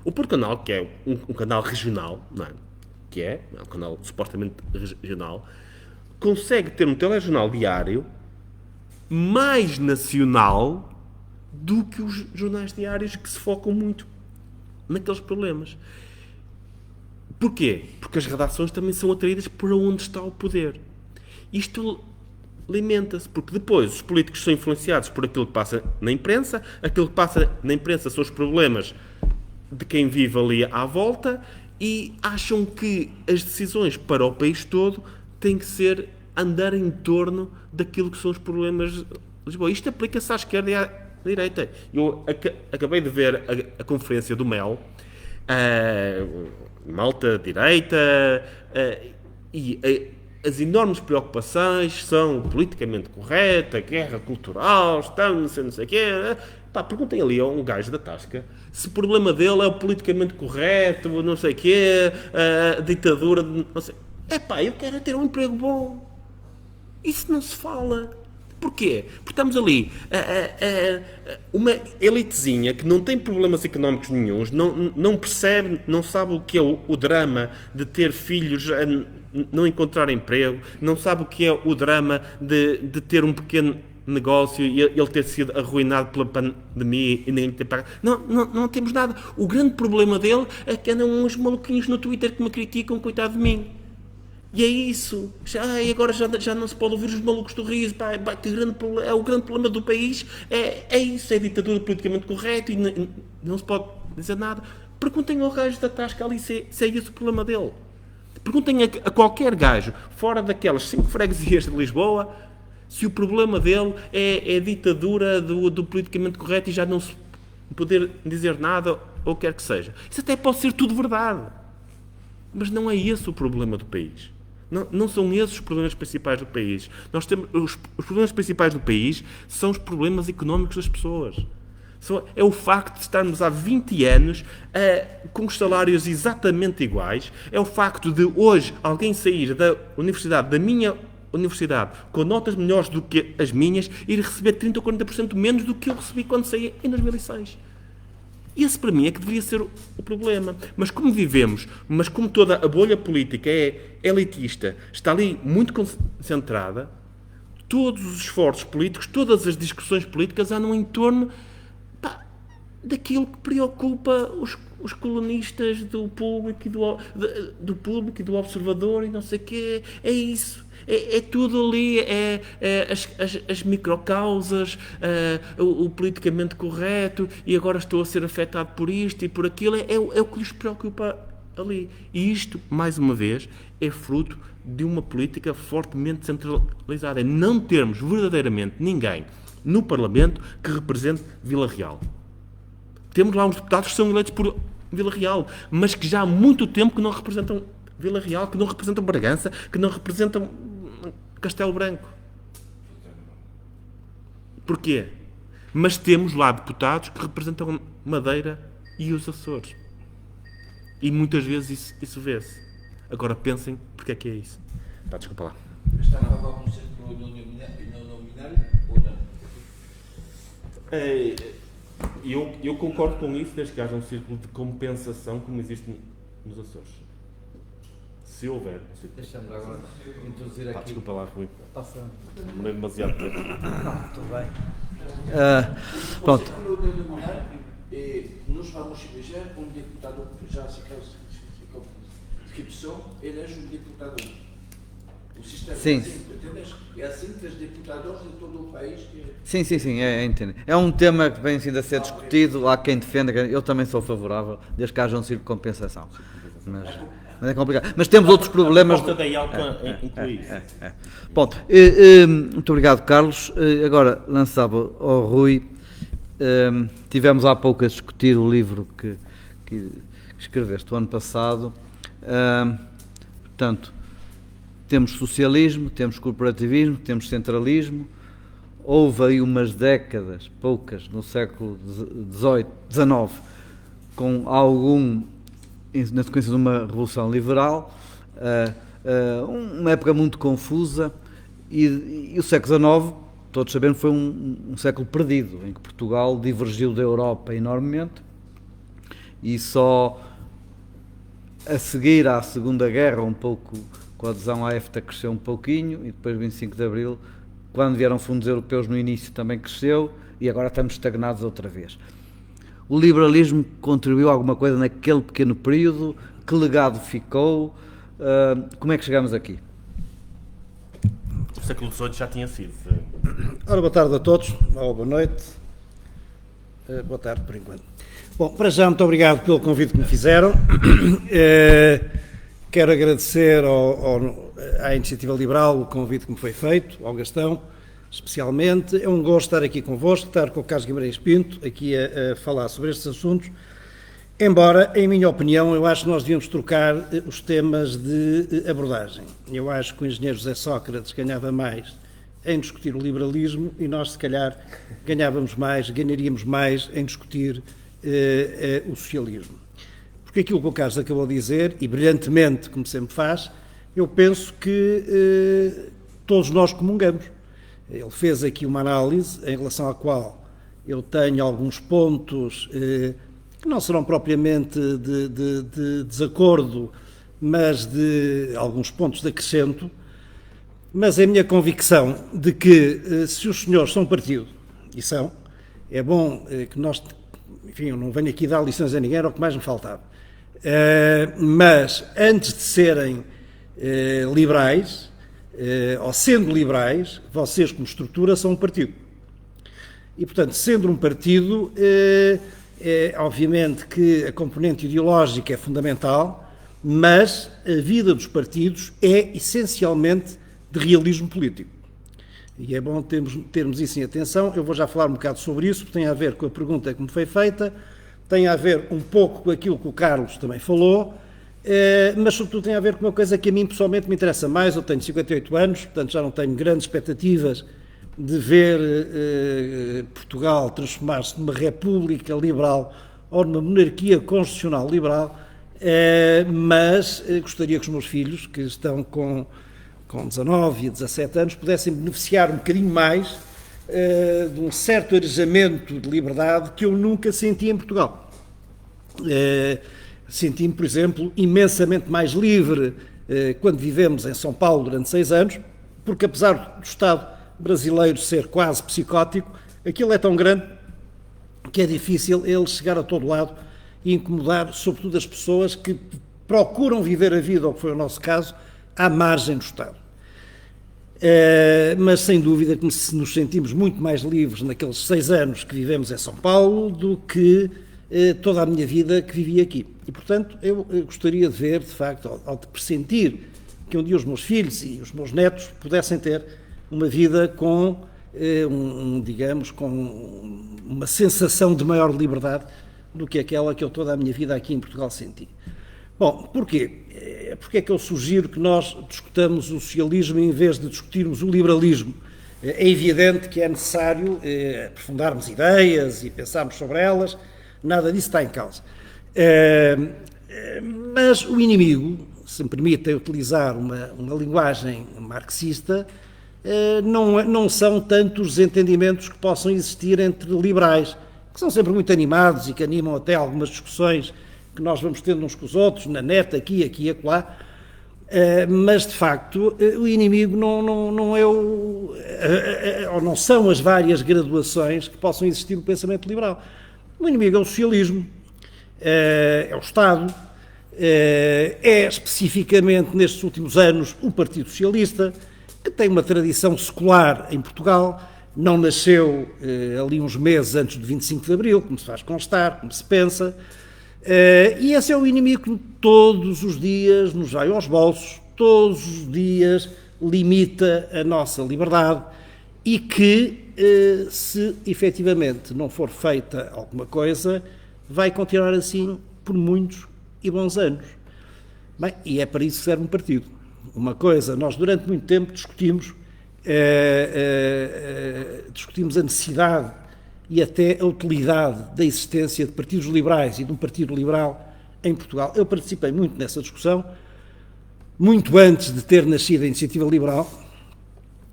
O Porto Canal, que é um canal regional, não é? Que é um canal supostamente regional, consegue ter um telejornal diário mais nacional do que os jornais diários que se focam muito naqueles problemas. Porquê? Porque as redações também são atraídas por onde está o poder. Isto alimenta-se, porque depois os políticos são influenciados por aquilo que passa na imprensa, aquilo que passa na imprensa são os problemas de quem vive ali à volta e acham que as decisões para o país todo têm que ser andar em torno daquilo que são os problemas de Lisboa. Isto aplica-se à esquerda e à direita. Eu acabei de ver a conferência do MEL, malta direita, e as enormes preocupações são politicamente correta, guerra cultural, estamos, não sei o quê. Perguntem ali a um gajo da Tasca se o problema dele é o politicamente correto, não sei o quê, a ditadura, não sei. Eu quero ter um emprego bom. Isso não se fala. Porquê? Porque estamos ali, uma elitezinha que não tem problemas económicos nenhuns, não percebe, não sabe o que é o drama de ter filhos não encontrar emprego, não sabe o que é o drama de ter um pequeno negócio e ele ter sido arruinado pela pandemia e ninguém ter pago. Não temos nada. O grande problema dele é que andam uns maluquinhos no Twitter que me criticam, coitado de mim. E é isso. Agora já não se pode ouvir os malucos do riso. Que é o grande problema do país. É isso. É a ditadura politicamente correta e não se pode dizer nada. Perguntem ao gajo da Tasca ali se é esse o problema dele. Perguntem a qualquer gajo fora daquelas 5 freguesias de Lisboa se o problema dele é a ditadura do politicamente correto e já não se poder dizer nada ou quer que seja. Isso até pode ser tudo verdade. Mas não é esse o problema do país. Não são esses os problemas principais do país. Nós temos, os problemas principais do país são os problemas económicos das pessoas. É o facto de estarmos há 20 anos com os salários exatamente iguais. É o facto de hoje alguém sair da universidade, da minha universidade, com notas melhores do que as minhas, ir receber 30% ou 40% menos do que eu recebi quando saí em 2006. Esse, para mim, é que deveria ser o problema. Mas como vivemos, mas como toda a bolha política é elitista, está ali muito concentrada, todos os esforços políticos, todas as discussões políticas andam em torno daquilo que preocupa os colunistas do público e do Observador e não sei o quê. É isso. É tudo ali, as microcausas, o politicamente correto, e agora estou a ser afetado por isto e por aquilo, é o que lhes preocupa ali. E isto, mais uma vez, é fruto de uma política fortemente centralizada. É não termos verdadeiramente ninguém no Parlamento que represente Vila Real. Temos lá uns deputados que são eleitos por Vila Real, mas que já há muito tempo que não representam Vila Real, que não representam Bragança, que não representam Castelo Branco. Porquê? Mas temos lá deputados que representam Madeira e os Açores. E muitas vezes isso vê-se. Agora pensem porque é que é isso. Desculpa lá. Está a falar com o centro não nominário ou não? Eu concordo com isso, desde que haja um círculo de compensação como existe nos Açores. Se houver. Deixa-me agora introduzir aqui. Desculpa lá, Rui. Passando. Demorei demasiado tempo. Tudo bem. Pronto. O círculo não nominário, nós vamos eleger um deputado, já se inscrição, elege um deputado. O sistema Sim. é assim, entendes? É assim que os deputados de todo o país... Sim, entendo. É um tema que vem sendo a ser discutido, há quem defenda, eu também sou favorável, desde que haja um círculo de compensação. Mas é complicado. Mas temos outros problemas... A da IALPA inclui isso. Pronto. Muito obrigado, Carlos. Agora lançava ao Rui. Tivemos há pouco a discutir o livro que escreveste o ano passado. Portanto, temos socialismo, temos corporativismo, temos centralismo. Houve aí umas décadas, poucas, no século XIX, com algum, na sequência de uma revolução liberal, uma época muito confusa, e o século XIX, todos sabemos, foi um século perdido, em que Portugal divergiu da Europa enormemente, e só a seguir à Segunda Guerra, um pouco com a adesão à EFTA, cresceu um pouquinho, e depois 25 de Abril, quando vieram fundos europeus no início, também cresceu, e agora estamos estagnados outra vez. O liberalismo contribuiu alguma coisa naquele pequeno período? Que legado ficou? Como é que chegamos aqui? O século XVIII já tinha sido. Ora, boa tarde a todos, ou boa noite. Boa tarde, por enquanto. Bom, para já, muito obrigado pelo convite que me fizeram. Quero agradecer à Iniciativa Liberal o convite que me foi feito, ao Gastão, especialmente. É um gosto estar aqui convosco, estar com o Carlos Guimarães Pinto, aqui a falar sobre estes assuntos. Embora, em minha opinião, eu acho que nós devíamos trocar os temas de abordagem. Eu acho que o engenheiro José Sócrates ganhava mais em discutir o liberalismo e nós, se calhar, ganharíamos mais em discutir o socialismo. Porque aquilo que o Carlos acabou de dizer, e brilhantemente, como sempre faz, eu penso que todos nós comungamos. Ele fez aqui uma análise em relação à qual eu tenho alguns pontos que não serão propriamente de desacordo, mas de alguns pontos de acrescento, mas é a minha convicção de que, se os senhores são partido, e são, é bom que nós, enfim, eu não venho aqui dar lições a ninguém, era o que mais me faltava, mas antes de serem liberais, ou sendo liberais, vocês como estrutura são um partido. E, portanto, sendo um partido, obviamente que a componente ideológica é fundamental, mas a vida dos partidos é essencialmente de realismo político. E é bom termos isso em atenção. Eu vou já falar um bocado sobre isso, porque tem a ver com a pergunta que me foi feita, tem a ver um pouco com aquilo que o Carlos também falou, mas sobretudo tem a ver com uma coisa que a mim pessoalmente me interessa mais. Eu tenho 58 anos, portanto já não tenho grandes expectativas de ver Portugal transformar-se numa república liberal ou numa monarquia constitucional liberal, mas gostaria que os meus filhos, que estão com 19 e 17 anos, pudessem beneficiar um bocadinho mais de um certo arejamento de liberdade que eu nunca senti em Portugal. Senti-me, por exemplo, imensamente mais livre quando vivemos em São Paulo durante 6 anos, porque apesar do Estado brasileiro ser quase psicótico, aquilo é tão grande que é difícil ele chegar a todo lado e incomodar, sobretudo, as pessoas que procuram viver a vida, ou que foi o nosso caso, à margem do Estado. Mas sem dúvida que nos sentimos muito mais livres naqueles 6 anos que vivemos em São Paulo do que toda a minha vida que vivi aqui. E, portanto, eu gostaria de ver, de facto, ao de pressentir que um dia os meus filhos e os meus netos pudessem ter uma vida com, digamos, com uma sensação de maior liberdade do que aquela que eu toda a minha vida aqui em Portugal senti. Bom, porquê? Porque é que eu sugiro que nós discutamos o socialismo em vez de discutirmos o liberalismo? É evidente que é necessário aprofundarmos ideias e pensarmos sobre elas, nada disso está em causa. Mas o inimigo, se me permitem utilizar uma linguagem marxista, não são tantos os entendimentos que possam existir entre liberais, que são sempre muito animados e que animam até algumas discussões que nós vamos tendo uns com os outros, na net, aqui e acolá, mas de facto o inimigo não é ou não são as várias graduações que possam existir no pensamento liberal. O inimigo é o socialismo, é o Estado, é especificamente nestes últimos anos o Partido Socialista, que tem uma tradição secular em Portugal, não nasceu ali uns meses antes do 25 de Abril, como se faz constar, como se pensa, e esse é o inimigo que todos os dias nos vai aos bolsos, todos os dias limita a nossa liberdade e que, se efetivamente não for feita alguma coisa, vai continuar assim por muitos e bons anos. Bem, e é para isso que serve um partido. Uma coisa, nós durante muito tempo discutimos a necessidade e até a utilidade da existência de partidos liberais e de um partido liberal em Portugal. Eu participei muito nessa discussão, muito antes de ter nascido a Iniciativa Liberal,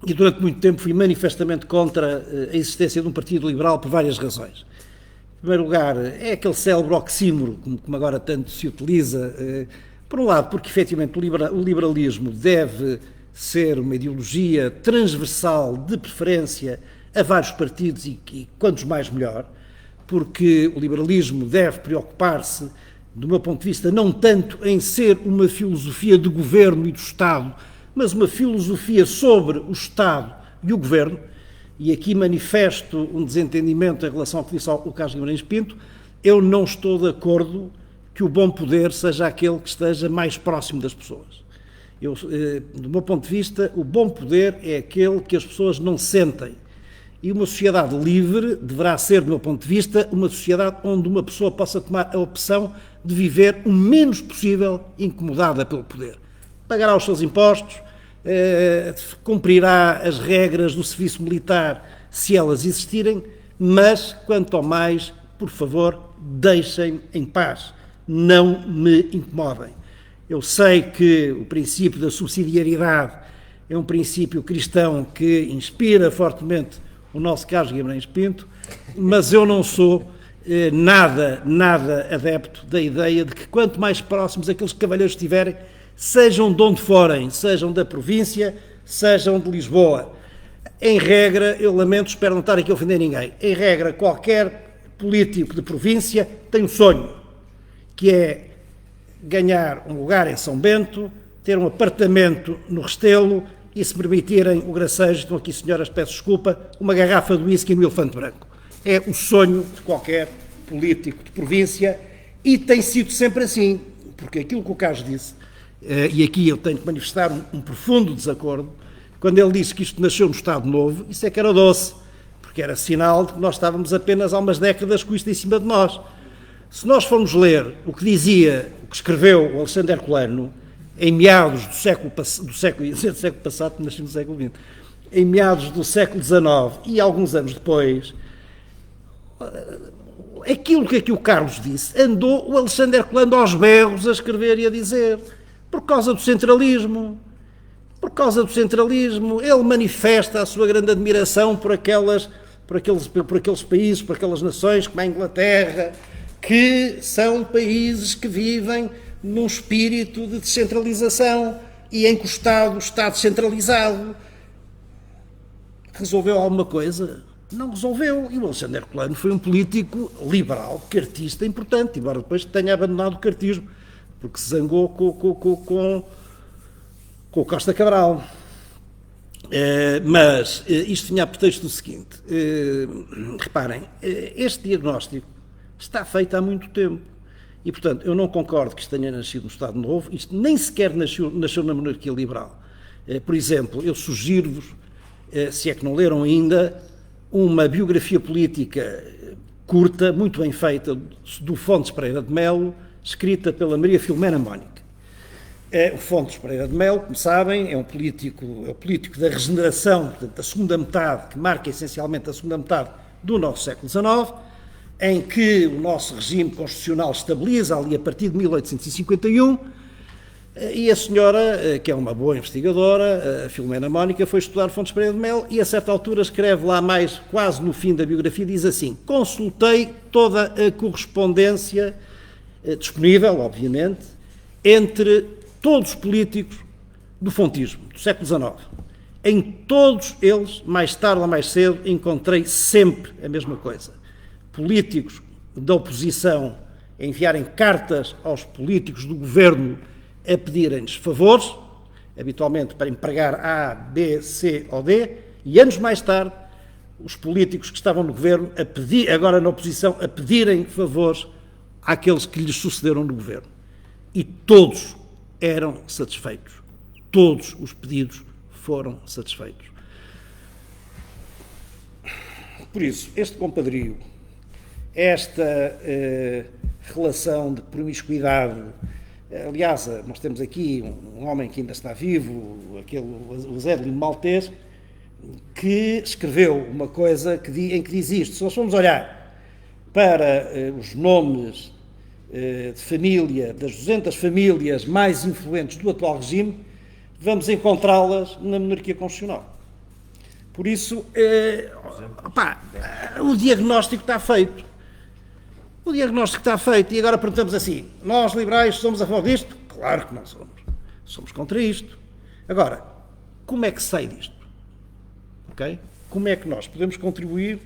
e durante muito tempo fui manifestamente contra a existência de um partido liberal por várias razões. Em primeiro lugar, é aquele célebre oxímoro, como agora tanto se utiliza, por um lado, porque efetivamente o liberalismo deve ser uma ideologia transversal de preferência a vários partidos e quantos mais melhor, porque o liberalismo deve preocupar-se, do meu ponto de vista, não tanto em ser uma filosofia de governo e do Estado, mas uma filosofia sobre o Estado e o governo, e aqui manifesto um desentendimento em relação ao que disse o Carlos Guimarães Pinto. Eu não estou de acordo que o bom poder seja aquele que esteja mais próximo das pessoas. Do meu ponto de vista, o bom poder é aquele que as pessoas não sentem. E uma sociedade livre deverá ser, do meu ponto de vista, uma sociedade onde uma pessoa possa tomar a opção de viver o menos possível incomodada pelo poder. Pagará os seus impostos, cumprirá as regras do serviço militar, se elas existirem, mas, quanto ao mais, por favor, deixem-me em paz, não me incomodem. Eu sei que o princípio da subsidiariedade é um princípio cristão que inspira fortemente o nosso Carlos Guimarães Pinto, mas eu não sou nada adepto da ideia de que quanto mais próximos aqueles cavalheiros estiverem, sejam de onde forem, sejam da província, sejam de Lisboa. Em regra, eu lamento, espero não estar aqui a ofender ninguém, em regra, qualquer político de província tem um sonho, que é ganhar um lugar em São Bento, ter um apartamento no Restelo e, se permitirem o gracejo, estão aqui senhoras, peço desculpa, uma garrafa de whisky no Elefante Branco. É o sonho de qualquer político de província e tem sido sempre assim, porque aquilo que o Carlos disse, e aqui eu tenho que manifestar um profundo desacordo, quando ele disse que isto nasceu no Estado Novo, isso é que era doce, porque era sinal de que nós estávamos apenas há umas décadas com isto em cima de nós. Se nós formos ler o que dizia, o que escreveu o Alexandre Herculano, em meados do século passado, nasci no século XX, em meados do século XIX e alguns anos depois, aquilo que aqui o Carlos disse, andou o Alexandre Herculano aos berros a escrever e a dizer, por causa do centralismo. Por causa do centralismo, ele manifesta a sua grande admiração por aqueles países, por aquelas nações como a Inglaterra, que são países que vivem num espírito de descentralização e em que o Estado está descentralizado. Resolveu alguma coisa? Não resolveu. E o Alexandre Herculano foi um político liberal, cartista importante, embora depois tenha abandonado o cartismo, porque se zangou com o Costa Cabral. Mas isto vinha a pretexto do seguinte, reparem, este diagnóstico está feito há muito tempo e, portanto, eu não concordo que isto tenha nascido no Estado Novo, isto nem sequer nasceu na monarquia liberal. Por exemplo, eu sugiro-vos, se é que não leram ainda, uma biografia política curta, muito bem feita, do Fontes Pereira de Melo, escrita pela Maria Filomena Mónica. O Fontes Pereira de Melo, como sabem, é o político da regeneração, portanto, da segunda metade, que marca essencialmente a segunda metade do nosso século XIX, em que o nosso regime constitucional estabiliza ali a partir de 1851, e a senhora, que é uma boa investigadora, a Filomena Mónica, foi estudar Fontes Pereira de Melo e a certa altura escreve lá mais, quase no fim da biografia, diz assim: consultei toda a correspondência disponível, obviamente, entre todos os políticos do fontismo, do século XIX. Em todos eles, mais tarde ou mais cedo, encontrei sempre a mesma coisa. Políticos da oposição a enviarem cartas aos políticos do governo a pedirem-lhes favores, habitualmente para empregar A, B, C ou D, e anos mais tarde, os políticos que estavam no governo, agora na oposição, a pedirem favores àqueles que lhes sucederam no governo. E todos eram satisfeitos. Todos os pedidos foram satisfeitos. Por isso, este compadrio, esta relação de promiscuidade, aliás, nós temos aqui um homem que ainda está vivo, o Zé de Lino Maltês, que escreveu uma coisa em que diz isto: se nós formos olhar para os nomes de família, das 200 famílias mais influentes do atual regime, vamos encontrá-las na monarquia constitucional. Por isso, o diagnóstico está feito. O diagnóstico está feito e agora perguntamos assim: nós liberais somos a favor disto? Claro que não somos. Somos contra isto. Agora, como é que se sai disto? Okay? Como é que nós podemos contribuir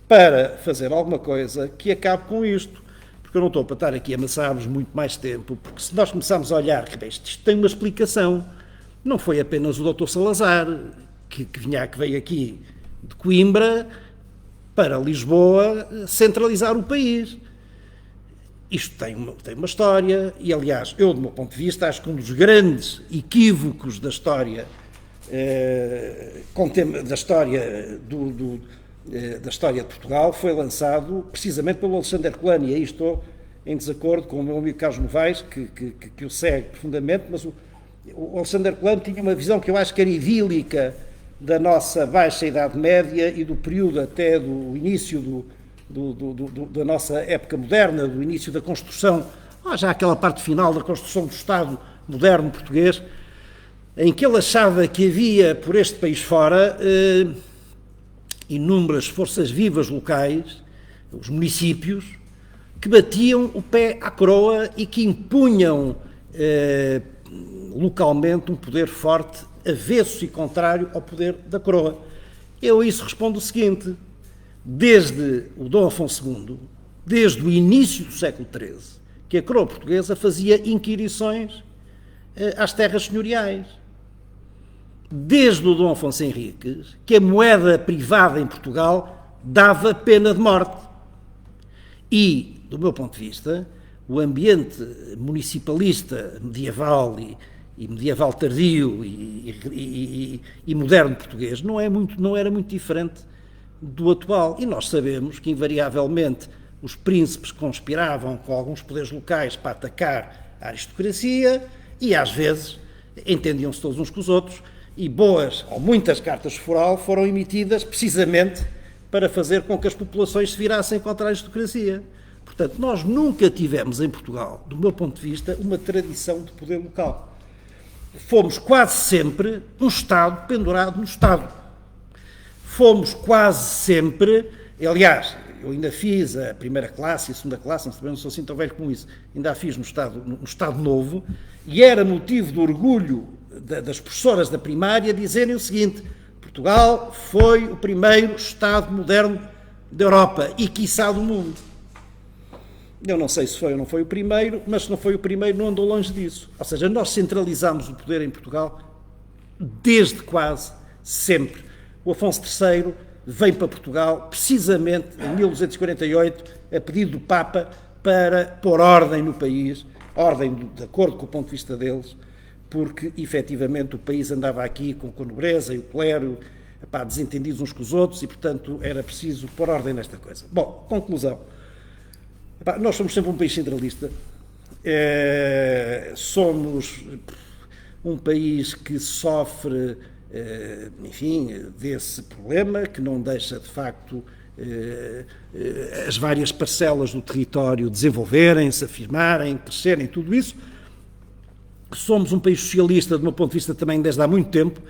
para fazer alguma coisa que acabe com isto? Porque eu não estou para estar aqui a amassar-vos muito mais tempo, porque se nós começarmos a olhar, isto tem uma explicação. Não foi apenas o Dr. Salazar que veio aqui de Coimbra para Lisboa centralizar o país. Isto tem uma história e, aliás, eu, do meu ponto de vista, acho que um dos grandes equívocos da história da história de Portugal foi lançado precisamente pelo Alexandre Herculano, e aí estou em desacordo com o meu amigo Carlos Novaes, que o segue profundamente, mas o Alexandre Herculano tinha uma visão que eu acho que era idílica da nossa baixa Idade Média e do período até do início da nossa época moderna, do início da construção, já aquela parte final da construção do Estado moderno português, em que ele achava que havia por este país fora inúmeras forças vivas locais, os municípios, que batiam o pé à coroa e que impunham localmente um poder forte, avesso e contrário ao poder da coroa. Eu a isso respondo o seguinte: desde o Dom Afonso II, desde o início do século XIII, que a coroa portuguesa fazia inquirições às terras senhoriais. Desde o Dom Afonso Henriques, que a moeda privada em Portugal dava pena de morte. E, do meu ponto de vista, o ambiente municipalista medieval e medieval tardio e moderno português não era muito diferente do atual. E nós sabemos que, invariavelmente, os príncipes conspiravam com alguns poderes locais para atacar a aristocracia e, às vezes, entendiam-se todos uns com os outros, e boas ou muitas cartas de foral foram emitidas precisamente para fazer com que as populações se virassem contra a aristocracia. Portanto, nós nunca tivemos em Portugal, do meu ponto de vista, uma tradição de poder local. Fomos quase sempre um Estado pendurado no Estado. Fomos quase sempre, aliás, eu ainda fiz a primeira classe e a segunda classe, não sou assim tão velho como isso, ainda a fiz no Estado Novo, e era motivo de orgulho das professoras da primária dizerem o seguinte: Portugal foi o primeiro Estado moderno da Europa e, quiçá, do mundo. Eu não sei se foi ou não foi o primeiro, mas se não foi o primeiro, não andou longe disso. Ou seja, nós centralizámos o poder em Portugal desde quase sempre. O Afonso III vem para Portugal precisamente em 1248, a pedido do Papa, para pôr ordem no país, ordem de acordo com o ponto de vista deles, porque, efetivamente, o país andava aqui com a nobreza e o clero, desentendidos uns com os outros, e, portanto, era preciso pôr ordem nesta coisa. Bom, conclusão. Nós somos sempre um país centralista. Somos um país que sofre, enfim, desse problema, que não deixa, de facto, as várias parcelas do território desenvolverem-se, afirmarem, crescerem, tudo isso. Somos um país socialista, do meu ponto de vista, também desde há muito tempo.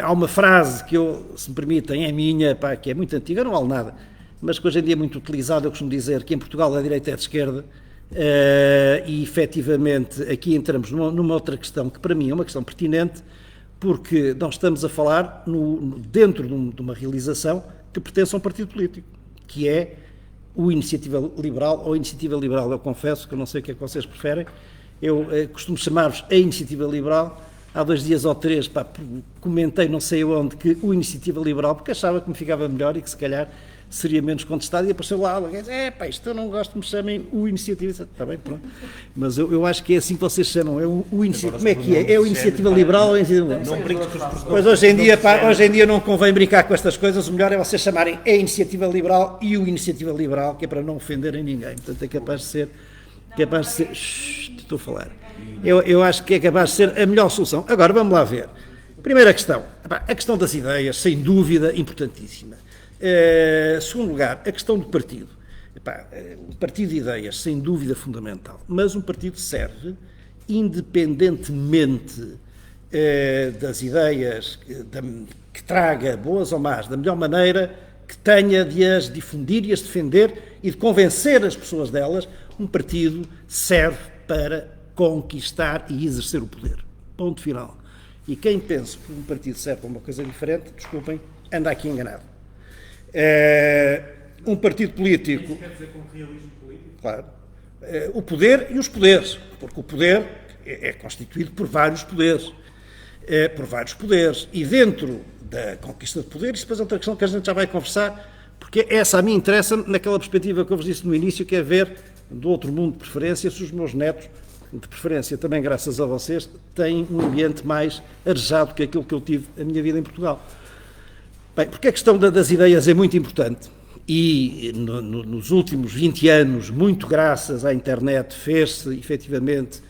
Há uma frase que eu, se me permitem, é minha, que é muito antiga, não vale nada, mas que hoje em dia é muito utilizada. Eu costumo dizer que em Portugal a direita é de esquerda, e efetivamente aqui entramos numa outra questão que para mim é uma questão pertinente, porque nós estamos a falar dentro de uma realização que pertence a um partido político, que é o Iniciativa Liberal, ou Iniciativa Liberal. Eu confesso que eu não sei o que é que vocês preferem. Eu costumo chamar-vos a Iniciativa Liberal. Há 2 dias ou 3, comentei não sei onde que o Iniciativa Liberal, porque achava que me ficava melhor e que se calhar seria menos contestado, e apareceu lá alguém e disse: isto eu não gosto que me chamem o Iniciativa. Está bem, pronto. Mas eu acho que é assim que vocês chamam, é o Iniciativa. Como é que é? É o Iniciativa Liberal ou a Iniciativa Liberal? Não brinques com os professores. Pois hoje em dia não convém brincar com estas coisas, o melhor é vocês chamarem a Iniciativa Liberal e o Iniciativa Liberal, que é para não ofenderem ninguém. Portanto, é capaz de ser... estou a falar. Eu acho que é capaz de ser a melhor solução. Agora, vamos lá ver. Primeira questão. A questão das ideias, sem dúvida, importantíssima. Segundo lugar, a questão do partido. Um partido de ideias, sem dúvida, fundamental. Mas um partido serve, independentemente das ideias, que traga, boas ou más, da melhor maneira, que tenha de as difundir e as defender e de convencer as pessoas delas. Um partido serve para conquistar e exercer o poder. Ponto final. E quem pensa que um partido serve para uma coisa diferente, desculpem, anda aqui enganado. Um partido político... Isso quer dizer com realismo político? Claro. O poder e os poderes, porque o poder é constituído por vários poderes. E dentro da conquista de poder, isso depois é outra questão que a gente já vai conversar, porque essa a mim interessa naquela perspectiva que eu vos disse no início, que é ver do outro mundo de preferência se os meus netos, de preferência também graças a vocês, têm um ambiente mais arejado que aquilo que eu tive a minha vida em Portugal. Bem, porque a questão das ideias é muito importante e nos últimos 20 anos, muito graças à internet, fez-se efetivamente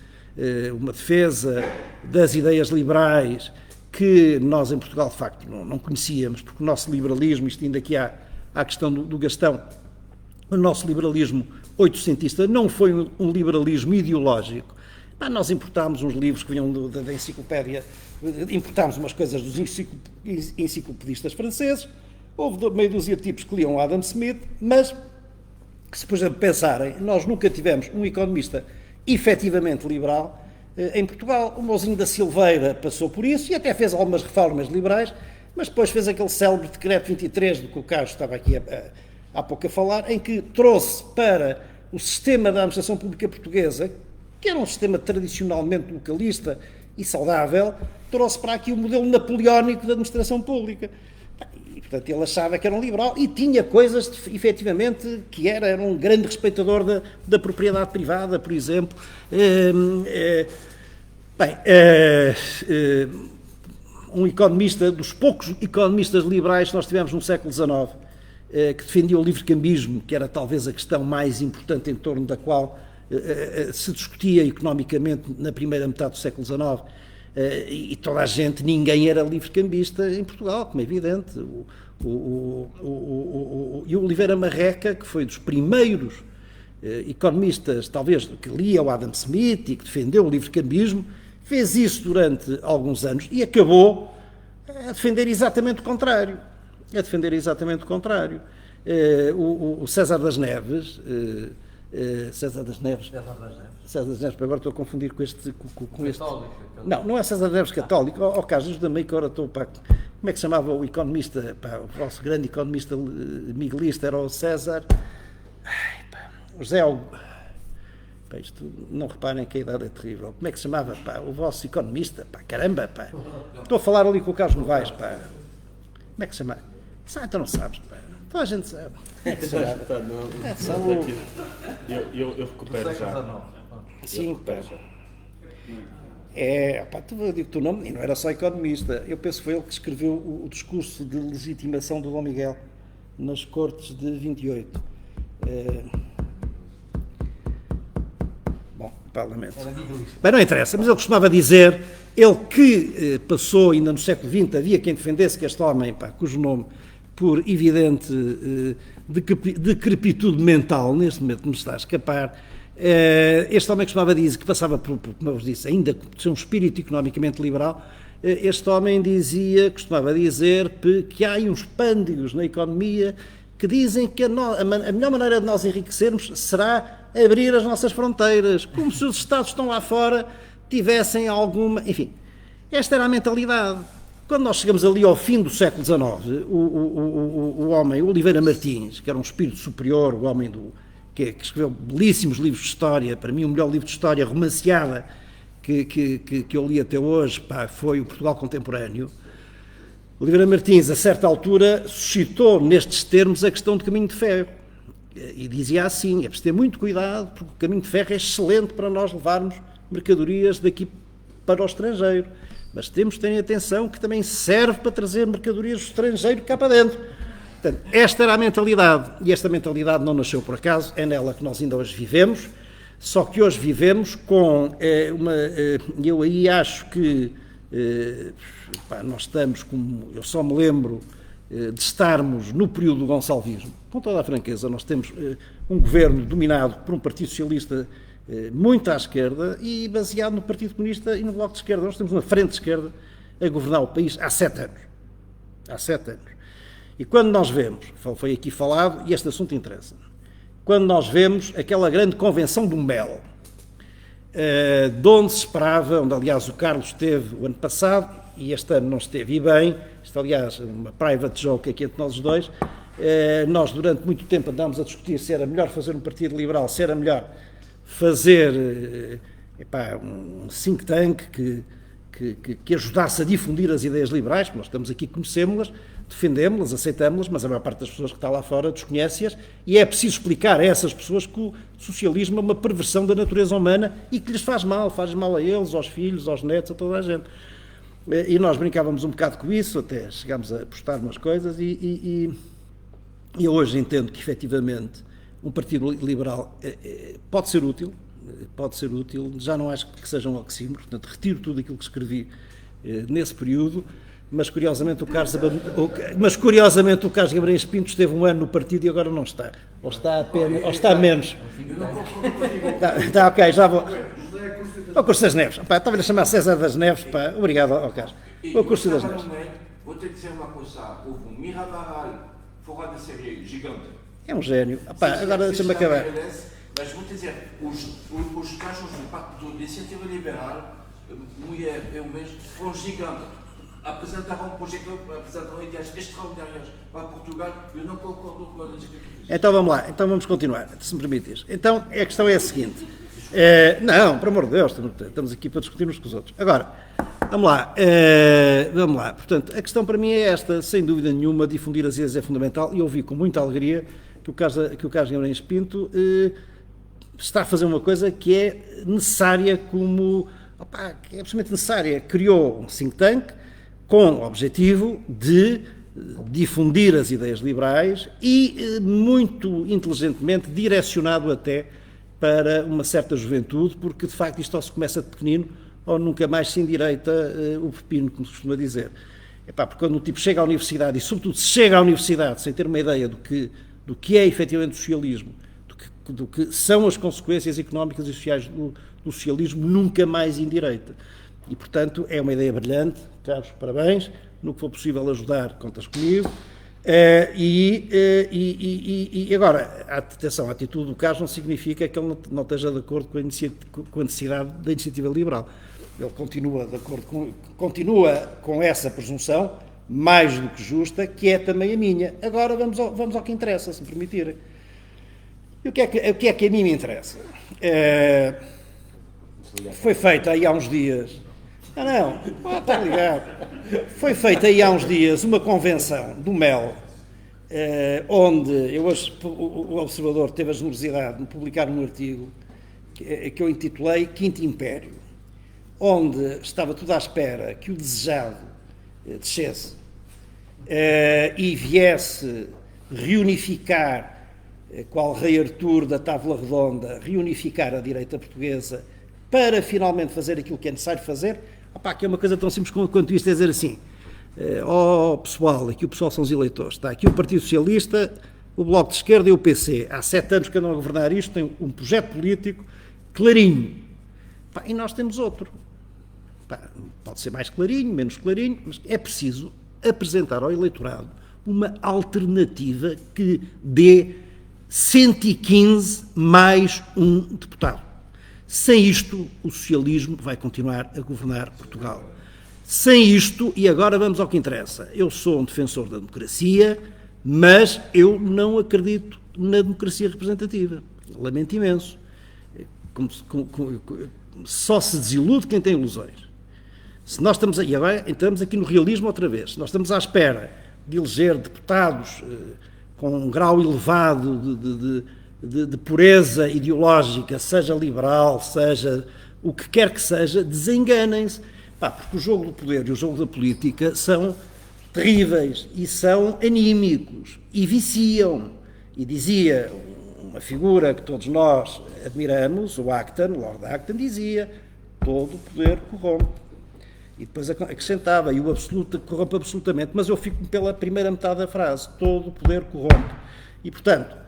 uma defesa das ideias liberais que nós em Portugal de facto não conhecíamos, porque o nosso liberalismo, isto ainda aqui há a questão do Gastão, o nosso liberalismo oitocentista não foi um liberalismo ideológico. Nós importámos uns livros que vinham da enciclopédia, importámos umas coisas dos enciclopedistas franceses, houve meia dúzia de tipos que liam Adam Smith, mas, se por exemplo pensarem, nós nunca tivemos um economista efetivamente liberal em Portugal. O Mouzinho da Silveira passou por isso e até fez algumas reformas liberais, mas depois fez aquele célebre decreto 23, do que o Carlos estava aqui há pouco a falar, em que trouxe para o sistema da administração pública portuguesa, que era um sistema tradicionalmente localista e saudável, trouxe para aqui o modelo napoleónico da administração pública. E, portanto, ele achava que era um liberal e tinha coisas, efetivamente, que era um grande respeitador da propriedade privada, por exemplo. Um economista, dos poucos economistas liberais que nós tivemos no século XIX, que defendia o livre-cambismo, que era talvez a questão mais importante em torno da qual se discutia economicamente na primeira metade do século XIX, e toda a gente, ninguém era livre-cambista em Portugal, como é evidente. E o Oliveira Marreca, que foi dos primeiros economistas, talvez, que lia o Adam Smith e que defendeu o livre-cambismo, fez isso durante alguns anos e acabou a defender exatamente o contrário. O César das Neves, agora estou a confundir com este. Não é César das Neves católico. Carlos, ajuda-me que agora estou. Como é que se chamava o economista? O nosso grande economista miguelista era o César. O José. Isto, não reparem que a idade é terrível. Como é que se chamava? O vosso economista? Caramba! Estou a falar ali com o Carlos Novaes. Como é que se chama? Então não sabes. Toda a gente sabe. Como é que se chama? Eu recupero já. Sim, eu digo-te o nome, e não era só economista. Eu penso que foi ele que escreveu o discurso de legitimação do Dom Miguel nas Cortes de 28. Parlamento. Bem, não interessa, mas ele costumava dizer, ele que passou ainda no século XX, havia quem defendesse que este homem, cujo nome, por evidente decrepitude mental, neste momento me está a escapar, este homem costumava dizer, que passava por, como eu vos disse, ainda por ser um espírito economicamente liberal, este homem costumava dizer que há uns pândigos na economia que dizem que a melhor maneira de nós enriquecermos será abrir as nossas fronteiras, como se os Estados que estão lá fora tivessem alguma... Enfim, esta era a mentalidade. Quando nós chegamos ali ao fim do século XIX, o homem, o Oliveira Martins, que era um espírito superior, o homem que escreveu belíssimos livros de história, para mim o melhor livro de história romanceada que eu li até hoje, foi o Portugal Contemporâneo. Oliveira Martins, a certa altura, suscitou nestes termos a questão do caminho de ferro. E dizia assim, é preciso ter muito cuidado, porque o caminho de ferro é excelente para nós levarmos mercadorias daqui para o estrangeiro. Mas temos de ter atenção que também serve para trazer mercadorias do estrangeiro cá para dentro. Portanto, esta era a mentalidade, e esta mentalidade não nasceu por acaso, é nela que nós ainda hoje vivemos, só que hoje vivemos com eu aí acho que nós estamos, como eu só me lembro de estarmos no período do gonçalvismo, com toda a franqueza, nós temos um governo dominado por um Partido Socialista muito à esquerda e baseado no Partido Comunista e no Bloco de Esquerda. Nós temos uma frente de esquerda a governar o país há 7 anos. Há 7 anos. E quando nós vemos, foi aqui falado, e este assunto interessa, quando nós vemos aquela grande convenção do Mel, de onde se esperava, onde aliás o Carlos esteve o ano passado, e este ano não esteve, e bem, isto aliás uma private joke aqui entre nós os dois, nós durante muito tempo andámos a discutir se era melhor fazer um partido liberal, se era melhor fazer um think tank que ajudasse a difundir as ideias liberais, porque nós estamos aqui, conhecemos-las, defendemos-las, aceitamos-las, mas a maior parte das pessoas que está lá fora desconhece-as, e é preciso explicar a essas pessoas que o socialismo é uma perversão da natureza humana e que lhes faz mal a eles, aos filhos, aos netos, a toda a gente. E nós brincávamos um bocado com isso, até chegámos a postar umas coisas, e eu hoje entendo que, efetivamente, um partido liberal pode ser útil, já não acho que seja um oxímoron, portanto, retiro tudo aquilo que escrevi nesse período, mas curiosamente o Carlos Guimarães Pinto esteve um ano no partido e agora não está, ou está apenas, ou está menos. Está ok, já vou. O Curso das Neves, estava a chamar César das Neves, obrigado ao Carlos. O Curso das Neves. Vou te dizer uma coisa, houve um Mirabaral fora de série gigante. É um gênio. Agora deixa-me acabar. Mas vou dizer, os casos do Pacto de Iniciativa Liberal, mulher e o mesmo, foram gigantes. Apresentavam um projeto, apresentavam ideias extraordinárias para Portugal, eu não concordo com a legislativa. Então vamos lá, então vamos continuar, se me permites. Então a questão é a seguinte. Não, por amor de Deus, estamos aqui para discutir uns com os outros. Agora, vamos lá. Portanto, a questão para mim é esta, sem dúvida nenhuma, difundir as ideias é fundamental, e eu ouvi com muita alegria que o Carlos Guimarães Pinto está a fazer uma coisa que é necessária que é absolutamente necessária. Criou um think tank com o objetivo de difundir as ideias liberais e, muito inteligentemente, direcionado até para uma certa juventude, porque, de facto, isto ou se começa de pequenino ou nunca mais se endireita o pepino, como se costuma dizer. Porque quando um tipo chega à universidade, e sobretudo se chega à universidade sem ter uma ideia do que é efetivamente o socialismo, do que são as consequências económicas e sociais do socialismo, nunca mais endireita. E, portanto, é uma ideia brilhante. Carlos, parabéns. No que for possível ajudar, contas comigo. E agora, atenção, a atitude do Carlos não significa que ele não esteja de acordo com a necessidade da iniciativa liberal. Ele continua com essa presunção, mais do que justa, que é também a minha. Agora vamos ao que interessa, se me permitirem. E o que é que a mim me interessa? Foi feita aí há uns dias... está ligado. Foi feita aí há uns dias uma convenção do MEL, onde o Observador teve a generosidade de publicar um artigo que eu intitulei Quinto Império, onde estava tudo à espera que o desejado descesse e viesse reunificar, qual rei Artur da Távola Redonda, reunificar a direita portuguesa para finalmente fazer aquilo que é necessário fazer. Que é uma coisa tão simples quanto isto, é dizer assim, pessoal, aqui o pessoal são os eleitores, está aqui o Partido Socialista, o Bloco de Esquerda e o PC, há 7 anos que andam a governar isto, tem um projeto político clarinho, e nós temos outro, pode ser mais clarinho, menos clarinho, mas é preciso apresentar ao eleitorado uma alternativa que dê 115 mais um deputado. Sem isto, o socialismo vai continuar a governar Portugal. Sem isto, e agora vamos ao que interessa, eu sou um defensor da democracia, mas eu não acredito na democracia representativa. Lamento imenso. Só se desilude quem tem ilusões. Se nós estamos, e agora entramos aqui no realismo outra vez, se nós estamos à espera de eleger deputados com um grau elevado de pureza ideológica, seja liberal, seja o que quer que seja, desenganem-se. Porque o jogo do poder e o jogo da política são terríveis e são anímicos e viciam. E dizia uma figura que todos nós admiramos, o Lord Acton, dizia: todo o poder corrompe. E depois acrescentava: e o absoluto corrompe absolutamente. Mas eu fico pela primeira metade da frase: todo o poder corrompe. E, portanto,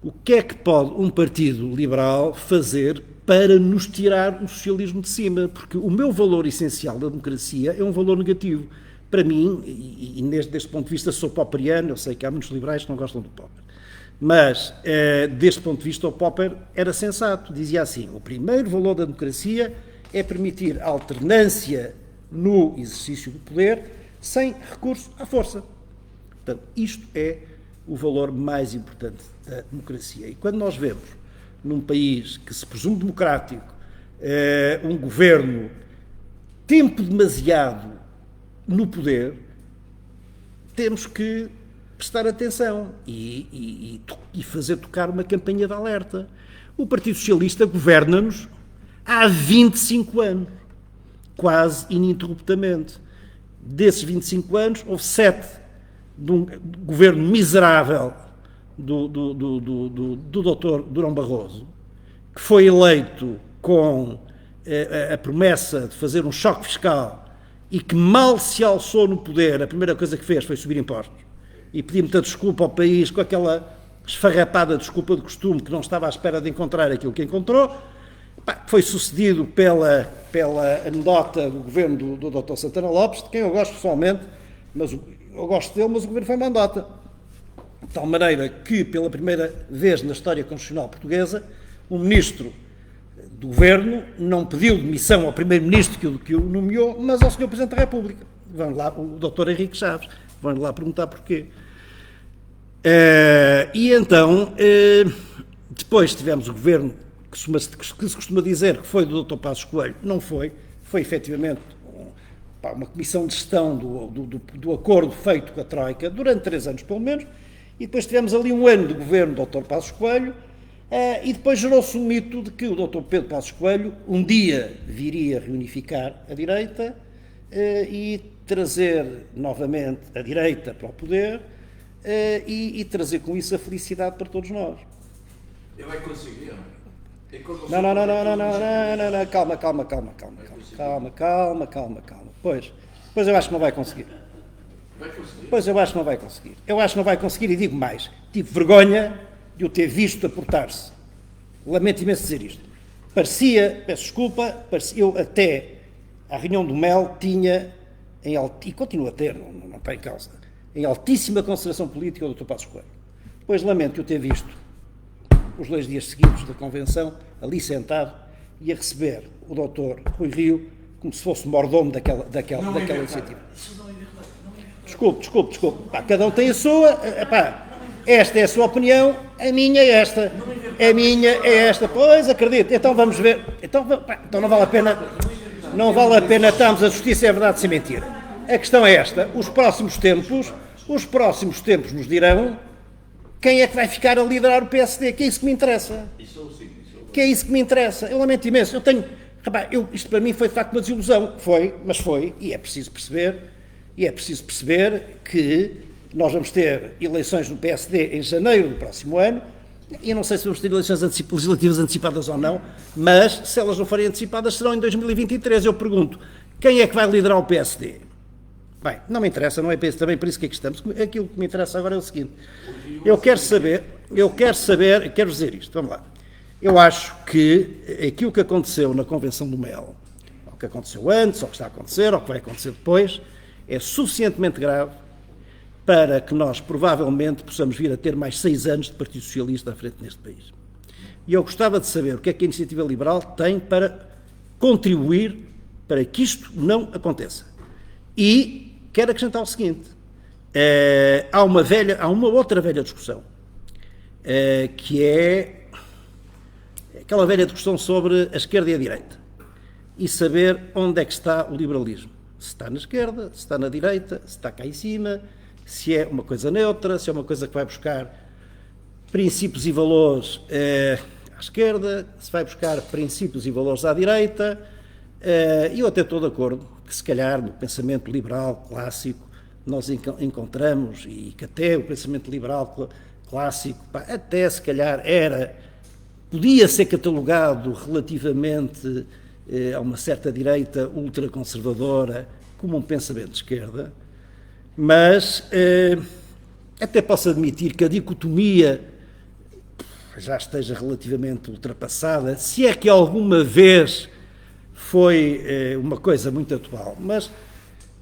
o que é que pode um partido liberal fazer para nos tirar o socialismo de cima? Porque o meu valor essencial da democracia é um valor negativo. Para mim, e deste ponto de vista sou popperiano, eu sei que há muitos liberais que não gostam do Popper, mas deste ponto de vista o Popper era sensato, dizia assim: o primeiro valor da democracia é permitir alternância no exercício do poder sem recurso à força. Portanto, isto é o valor mais importante da democracia. E quando nós vemos, num país que se presume democrático, um governo tempo demasiado no poder, temos que prestar atenção e fazer tocar uma campanha de alerta. O Partido Socialista governa-nos há 25 anos, quase ininterruptamente. Desses 25 anos, houve 7 de um governo miserável do Dr. Durão Barroso, que foi eleito com a promessa de fazer um choque fiscal e que mal se alçou no poder, a primeira coisa que fez foi subir impostos e pedir muita desculpa ao país com aquela esfarrapada desculpa de costume que não estava à espera de encontrar aquilo que encontrou. Foi sucedido pela anedota do governo do Dr. Santana Lopes, de quem eu gosto pessoalmente, mas eu gosto dele, mas o governo foi uma anedota. De tal maneira que, pela primeira vez na história constitucional portuguesa, um ministro do Governo não pediu demissão ao Primeiro-Ministro que o nomeou, mas ao Sr. Presidente da República. Vão lá, o Dr. Henrique Chaves, vão lá perguntar porquê. E então, depois tivemos o Governo, que se costuma dizer que foi do Dr. Passos Coelho, não foi, foi efetivamente uma comissão de gestão do acordo feito com a Troika, durante 3 anos pelo menos, e depois tivemos ali um ano de governo do Dr. Passos Coelho, e depois gerou-se um mito de que o Dr. Pedro Passos Coelho um dia viria reunificar a direita e trazer novamente a direita para o poder e trazer com isso a felicidade para todos nós. Ele vai conseguir. Não, calma. Pois eu acho que não vai conseguir. Pois eu acho que não vai conseguir. Eu acho que não vai conseguir e digo mais. Tive vergonha de o ter visto a portar-se. Lamento imenso dizer isto. Parecia, peço desculpa, eu até à reunião do MEL tinha, e continuo a ter, não está em causa, em altíssima consideração política o Dr. Passos Coelho. Pois lamento o ter visto os 2 dias seguidos da convenção, ali sentado, e a receber o Dr. Rui Rio como se fosse mordomo daquela iniciativa. Desculpe. Pá, cada um tem a sua. Esta é a sua opinião, a minha é esta. A minha é esta. Pois, acredito. Então vamos ver. Então não vale a pena. Não vale a pena estarmos a justiça é verdade sem mentira. A questão é esta. Os próximos tempos nos dirão quem é que vai ficar a liderar o PSD, que é isso que me interessa. Que é isso que me interessa. Eu lamento imenso. Isto para mim foi de facto uma desilusão. Mas foi, e é preciso perceber que nós vamos ter eleições no PSD em janeiro do próximo ano, e não sei se vamos ter eleições legislativas antecipadas ou não, mas se elas não forem antecipadas serão em 2023. Eu pergunto, quem é que vai liderar o PSD? Bem, não me interessa, não é também por isso que aqui estamos. Aquilo que me interessa agora é o seguinte, eu quero dizer isto, vamos lá. Eu acho que aquilo que aconteceu na Convenção do MEL, ou que aconteceu antes, ou que está a acontecer, ou que vai acontecer depois, é suficientemente grave para que nós provavelmente possamos vir a ter mais 6 anos de Partido Socialista à frente neste país. E eu gostava de saber o que é que a Iniciativa Liberal tem para contribuir para que isto não aconteça. E quero acrescentar o seguinte, há uma outra velha discussão, que é aquela velha discussão sobre a esquerda e a direita, e saber onde é que está o liberalismo. Se está na esquerda, se está na direita, se está cá em cima, se é uma coisa neutra, se é uma coisa que vai buscar princípios e valores à esquerda, se vai buscar princípios e valores à direita, e eu até estou de acordo que se calhar no pensamento liberal clássico nós encontramos, e que até o pensamento liberal clássico, até se calhar podia ser catalogado relativamente a uma certa direita ultraconservadora como um pensamento de esquerda, mas até posso admitir que a dicotomia já esteja relativamente ultrapassada, se é que alguma vez foi uma coisa muito atual. Mas,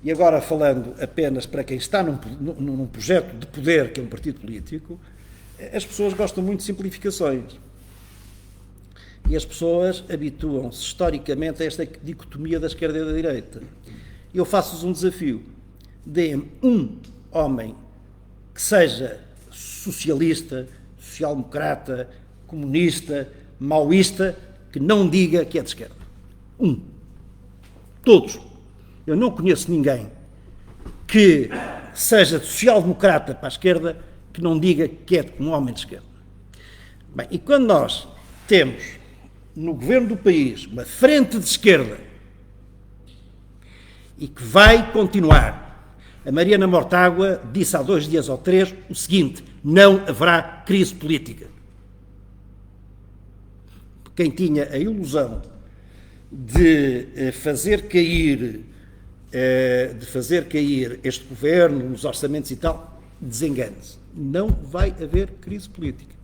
e agora falando apenas para quem está num projeto de poder, que é um partido político, as pessoas gostam muito de simplificações. E as pessoas habituam-se historicamente a esta dicotomia da esquerda e da direita. Eu faço-vos um desafio. Deem-me um homem que seja socialista, social-democrata, comunista, maoísta, que não diga que é de esquerda. Um. Todos. Eu não conheço ninguém que seja social-democrata para a esquerda que não diga que é um homem de esquerda. Bem, e quando nós temos no governo do país uma frente de esquerda e que vai continuar, a Mariana Mortágua disse há 2 dias ou 3 o seguinte: não haverá crise política. Quem tinha a ilusão de fazer cair este governo nos orçamentos e tal, desengane-se. Não vai haver crise política.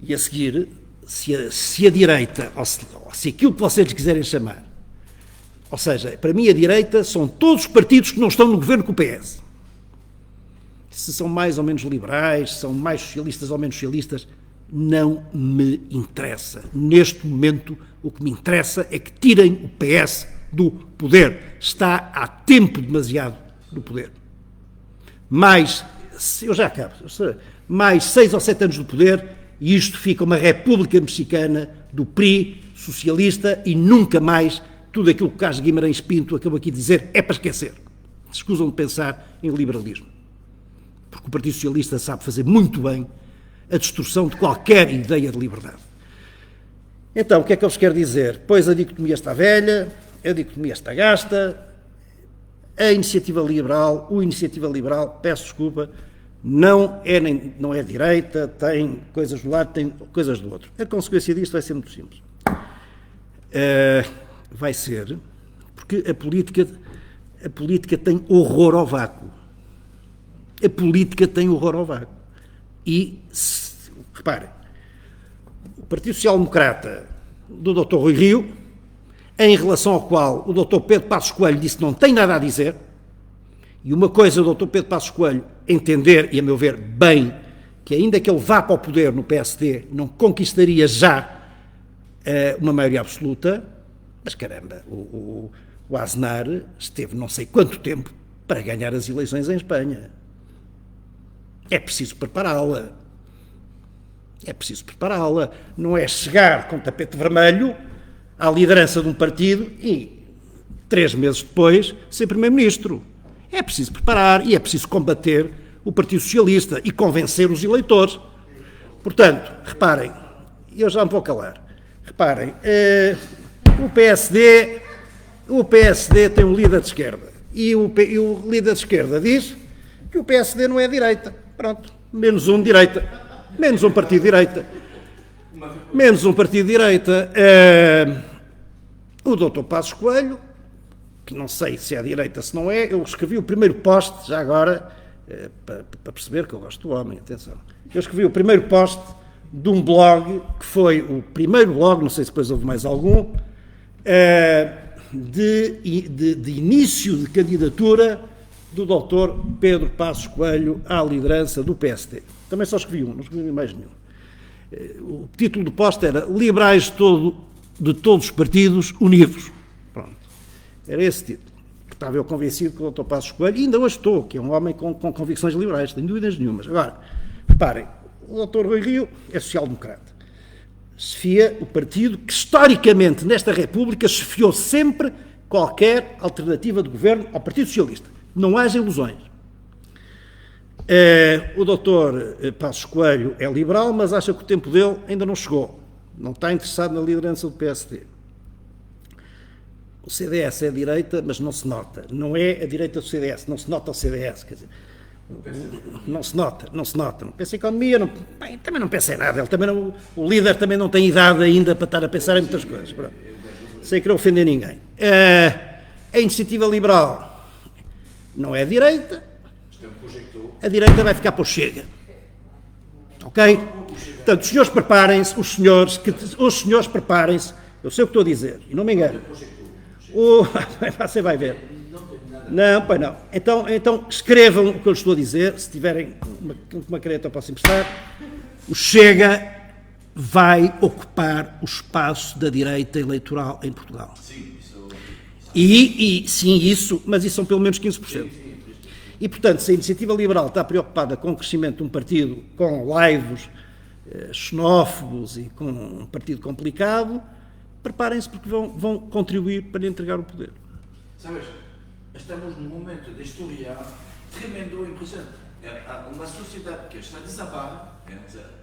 E a seguir, se a direita, ou se aquilo que vocês quiserem chamar, ou seja, para mim a direita são todos os partidos que não estão no governo com o PS. Se são mais ou menos liberais, se são mais socialistas ou menos socialistas, não me interessa. Neste momento, o que me interessa é que tirem o PS do poder. Está há tempo demasiado no poder. Eu já acabo, mais 6 ou 7 anos do poder e isto fica uma república mexicana do PRI, socialista, e nunca mais tudo aquilo que o Carlos Guimarães Pinto acabou aqui de dizer é para esquecer. Se escusam de pensar em liberalismo. Porque o Partido Socialista sabe fazer muito bem a destruição de qualquer ideia de liberdade. Então, o que é que eu vos quero dizer? Pois a dicotomia está velha, a dicotomia está gasta, a iniciativa liberal, peço desculpa, não é direita, tem coisas do lado, tem coisas do outro. A consequência disto vai ser muito simples. Vai ser porque a política tem horror ao vácuo. A política tem horror ao vácuo. E, reparem, o Partido Social Democrata do Dr. Rui Rio, em relação ao qual o Dr. Pedro Passos Coelho disse que não tem nada a dizer, e uma coisa o Dr. Pedro Passos Coelho entender, e a meu ver, bem, que ainda que ele vá para o poder no PSD, não conquistaria já uma maioria absoluta, mas caramba, o Aznar esteve não sei quanto tempo para ganhar as eleições em Espanha. É preciso prepará-la. Não é chegar com tapete vermelho à liderança de um partido e, 3 meses depois, ser primeiro-ministro. É preciso preparar e é preciso combater o Partido Socialista e convencer os eleitores. Portanto, reparem, eu já me vou calar, reparem, o PSD tem um líder de esquerda e o líder de esquerda diz que o PSD não é direita. Pronto, menos um direita, menos um partido de direita. O Dr. Passos Coelho, que não sei se é direita, se não é, eu escrevi o primeiro post, já agora, para perceber que eu gosto do homem, atenção. Eu escrevi o primeiro post de um blog, que foi o primeiro blog, não sei se depois houve mais algum, de início de candidatura do Dr. Pedro Passos Coelho à liderança do PSD. Também só escrevi um, não escrevi mais nenhum. O título do post era Liberais de todos os partidos unidos. Pronto. Era esse título. Estava eu convencido que o Dr. Passos Coelho, e ainda hoje estou, que é um homem com convicções liberais, sem dúvidas nenhumas. Agora, reparem, o Dr. Rui Rio é social-democrata. Chefia o partido que, historicamente, nesta República, chefiou sempre qualquer alternativa de governo ao Partido Socialista. Não haja ilusões. O Dr. Passos Coelho é liberal, mas acha que o tempo dele ainda não chegou. Não está interessado na liderança do PSD. O CDS é a direita, mas não se nota. Não é a direita do CDS, não se nota o CDS. Quer dizer, não se nota. Não pensa em economia, também não pensa em nada. O líder também não tem idade ainda para estar a pensar em muitas coisas. Pronto. Sem querer ofender ninguém. A iniciativa liberal não é a direita. A direita vai ficar para o Chega. Ok? Portanto, os senhores preparem-se, os senhores preparem-se. Eu sei o que estou a dizer, e não me engano. Você vai ver. Não, pois não. Então escrevam o que eu estou a dizer, se tiverem uma caneta eu posso emprestar. O Chega vai ocupar o espaço da direita eleitoral em Portugal. Sim, mas isso são pelo menos 15%. E, portanto, se a Iniciativa Liberal está preocupada com o crescimento de um partido com laivos, xenófobos e com um partido complicado, preparem-se porque vão contribuir para lhe entregar o poder. Sabes, estamos num momento de história tremendo e impressionante. Uma sociedade que está a desabar,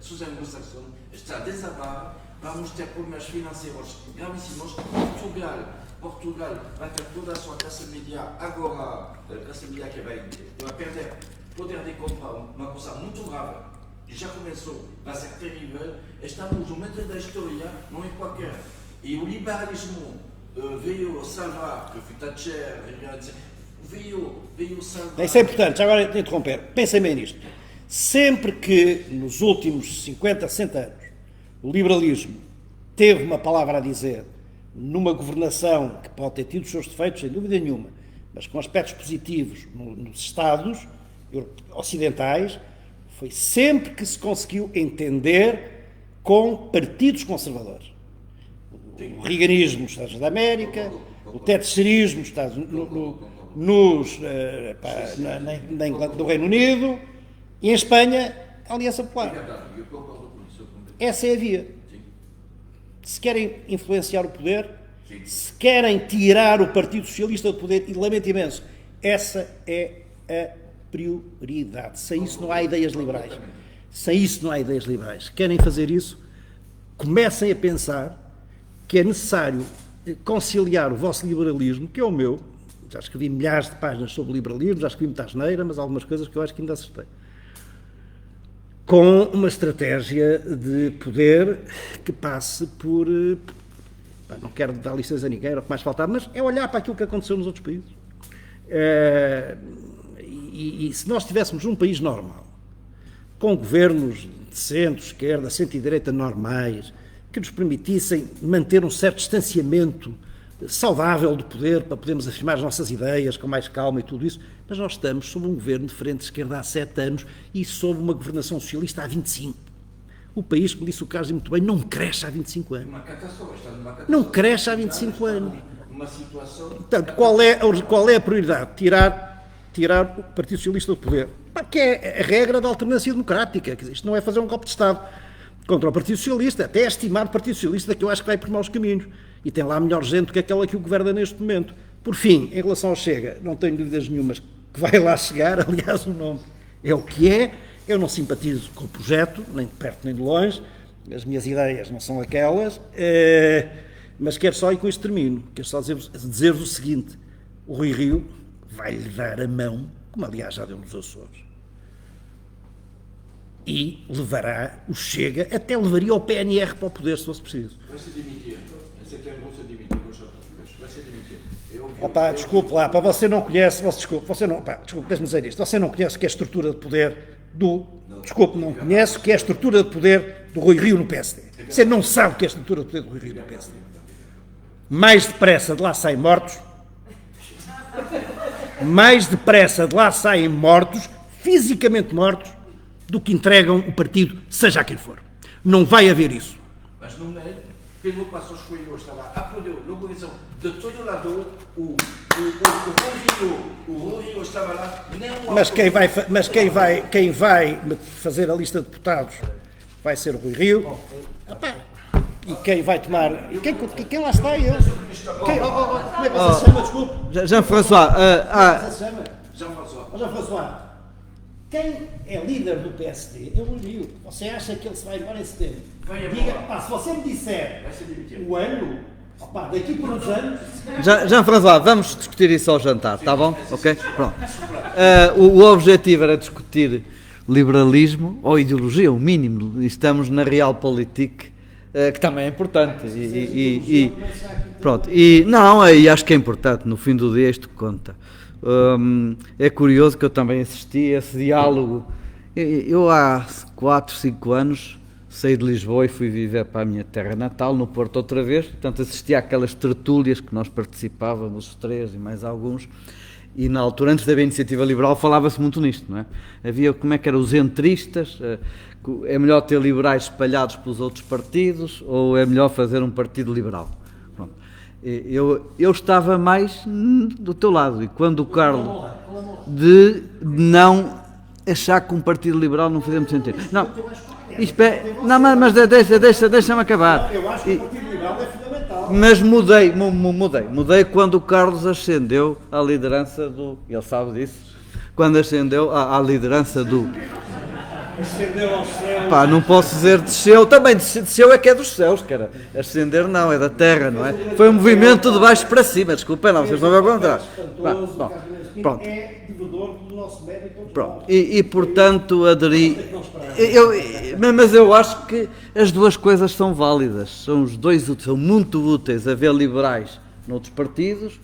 sociedade anglo-saxona está a desabar, vamos ter problemas financeiros gravíssimos. Portugal vai ter toda a sua classe média agora, a classe média que vai perder poder de compra, uma coisa muito grave. Já começou, vai ser terrível. Estamos no momento da história, não é qualquer. E o liberalismo veio salvar, que foi Thatcher, veio salvar... Isso é importante, já agora te interromper. Pensem bem nisto. Sempre que nos últimos 50, 60 anos o liberalismo teve uma palavra a dizer numa governação que pode ter tido os seus defeitos, sem dúvida nenhuma, mas com aspectos positivos nos Estados ocidentais, foi sempre que se conseguiu entender com partidos conservadores. O reaganismo nos Estados da América, o thatcherismo do Reino Unido e em Espanha a Aliança Popular. Essa é a via. Se querem influenciar o poder, se querem tirar o Partido Socialista do poder, e lamento imenso, essa é a prioridade. Sem isso não há ideias liberais. Sem isso não há ideias liberais. Querem fazer isso? Comecem a pensar que é necessário conciliar o vosso liberalismo, que é o meu. Já escrevi milhares de páginas sobre liberalismo, já escrevi muita asneira, mas algumas coisas que eu acho que ainda acertei. Com uma estratégia de poder que passe por... não quero dar lições a ninguém, era o que mais faltava, mas é olhar para aquilo que aconteceu nos outros países. E se nós estivéssemos num país normal, com governos de centro, esquerda, centro-direita normais, que nos permitissem manter um certo distanciamento saudável do poder, para podermos afirmar as nossas ideias com mais calma e tudo isso, mas nós estamos sob um governo de frente de esquerda há 7 anos e sob uma governação socialista há 25. O país, como disse o Carlos muito bem, não cresce há 25 anos. Não cresce há 25 anos. Portanto, qual é a prioridade? Tirar o Partido Socialista do poder. Que é a regra da alternância democrática. Quer dizer, isto não é fazer um golpe de Estado contra o Partido Socialista, até é estimar o Partido Socialista, que eu acho que vai por maus caminhos. E tem lá melhor gente do que aquela que o governa neste momento. Por fim, em relação ao Chega, não tenho dúvidas nenhumas que vai lá chegar. Aliás, o nome é o que é. Eu não simpatizo com o projeto, nem de perto nem de longe. As minhas ideias não são aquelas. Mas quero só, e com isto termino, quero só dizer-vos o seguinte: o Rui Rio vai-lhe dar a mão, como aliás já deu nos Açores. E levará o Chega, até levaria o PNR para o poder, se fosse preciso. Vai se demitir. Vai se demitir. Opa, desculpe lá, para você não conhece, desculpe, deixe-me dizer isto, você não conhece o que é a estrutura de poder não conhece o que é a estrutura de poder do Rui Rio no PSD. Você não sabe o que é a estrutura de poder do Rui Rio no PSD. Mais depressa de lá saem mortos, fisicamente mortos, do que entregam o partido, seja a quem for. Não vai haver isso. Mas não é. Pedro Passos Coelho estava a aplaudir a organização de todo lado. O Rio estava lá. Quem vai fazer a lista de deputados vai ser o Rui Rio. E quem vai tomar... Quem lá está? Eu. Como é que você se chama? Desculpe. Jean-François. Jean-François. Quem é líder do PSD é o Rui Rio. Você acha que ele se vai embora em setembro? Diga, se você me disser o ano, daqui por uns anos... Jean-François, vamos discutir isso ao jantar, está bom? Ok? Pronto. O objetivo era discutir liberalismo ou ideologia, o mínimo. Estamos na Realpolitik, que também é importante. Pronto. E acho que é importante. No fim do dia isto conta. É curioso que eu também assisti a esse diálogo. Eu há 4, 5 anos saí de Lisboa e fui viver para a minha terra natal, no Porto outra vez, portanto assisti àquelas tertúlias que nós participávamos, os 3 e mais alguns, e na altura, antes da iniciativa liberal, falava-se muito nisto, não é? Havia, como é que eram os entristas, é melhor ter liberais espalhados pelos outros partidos, ou é melhor fazer um partido liberal? Pronto. Eu estava mais do teu lado, e quando o Carlos de não achar que um partido liberal não fazia muito sentido. Mas deixa-me acabar. Eu acho que o partido liberal é fundamental. Mas mudei quando o Carlos ascendeu à liderança do... Ele sabe disso. Quando ascendeu à liderança do... Ascendeu aos céus. Não posso dizer desceu, também desceu é que é dos céus, cara. Ascender não, é da terra, não é? Foi um movimento de baixo para cima, desculpem lá, vocês não vão encontrar. Pronto. É devedor do nosso mérito. Pronto. E portanto aderi. Mas eu acho que as duas coisas são válidas. São os dois são muito úteis haver liberais noutros partidos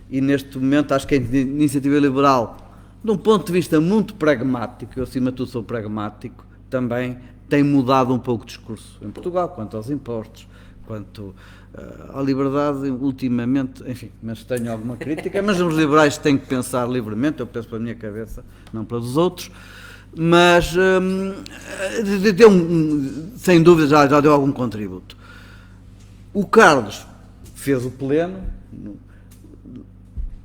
e neste momento acho que a iniciativa liberal, de um ponto de vista muito pragmático, eu acima de tudo sou pragmático, também tem mudado um pouco o discurso em Portugal, quanto aos impostos, quanto à liberdade, ultimamente, enfim, mas tenho alguma crítica, mas os liberais têm que pensar livremente, eu penso pela minha cabeça, não pela dos outros, mas deu sem dúvida já deu algum contributo. O Carlos fez o pleno,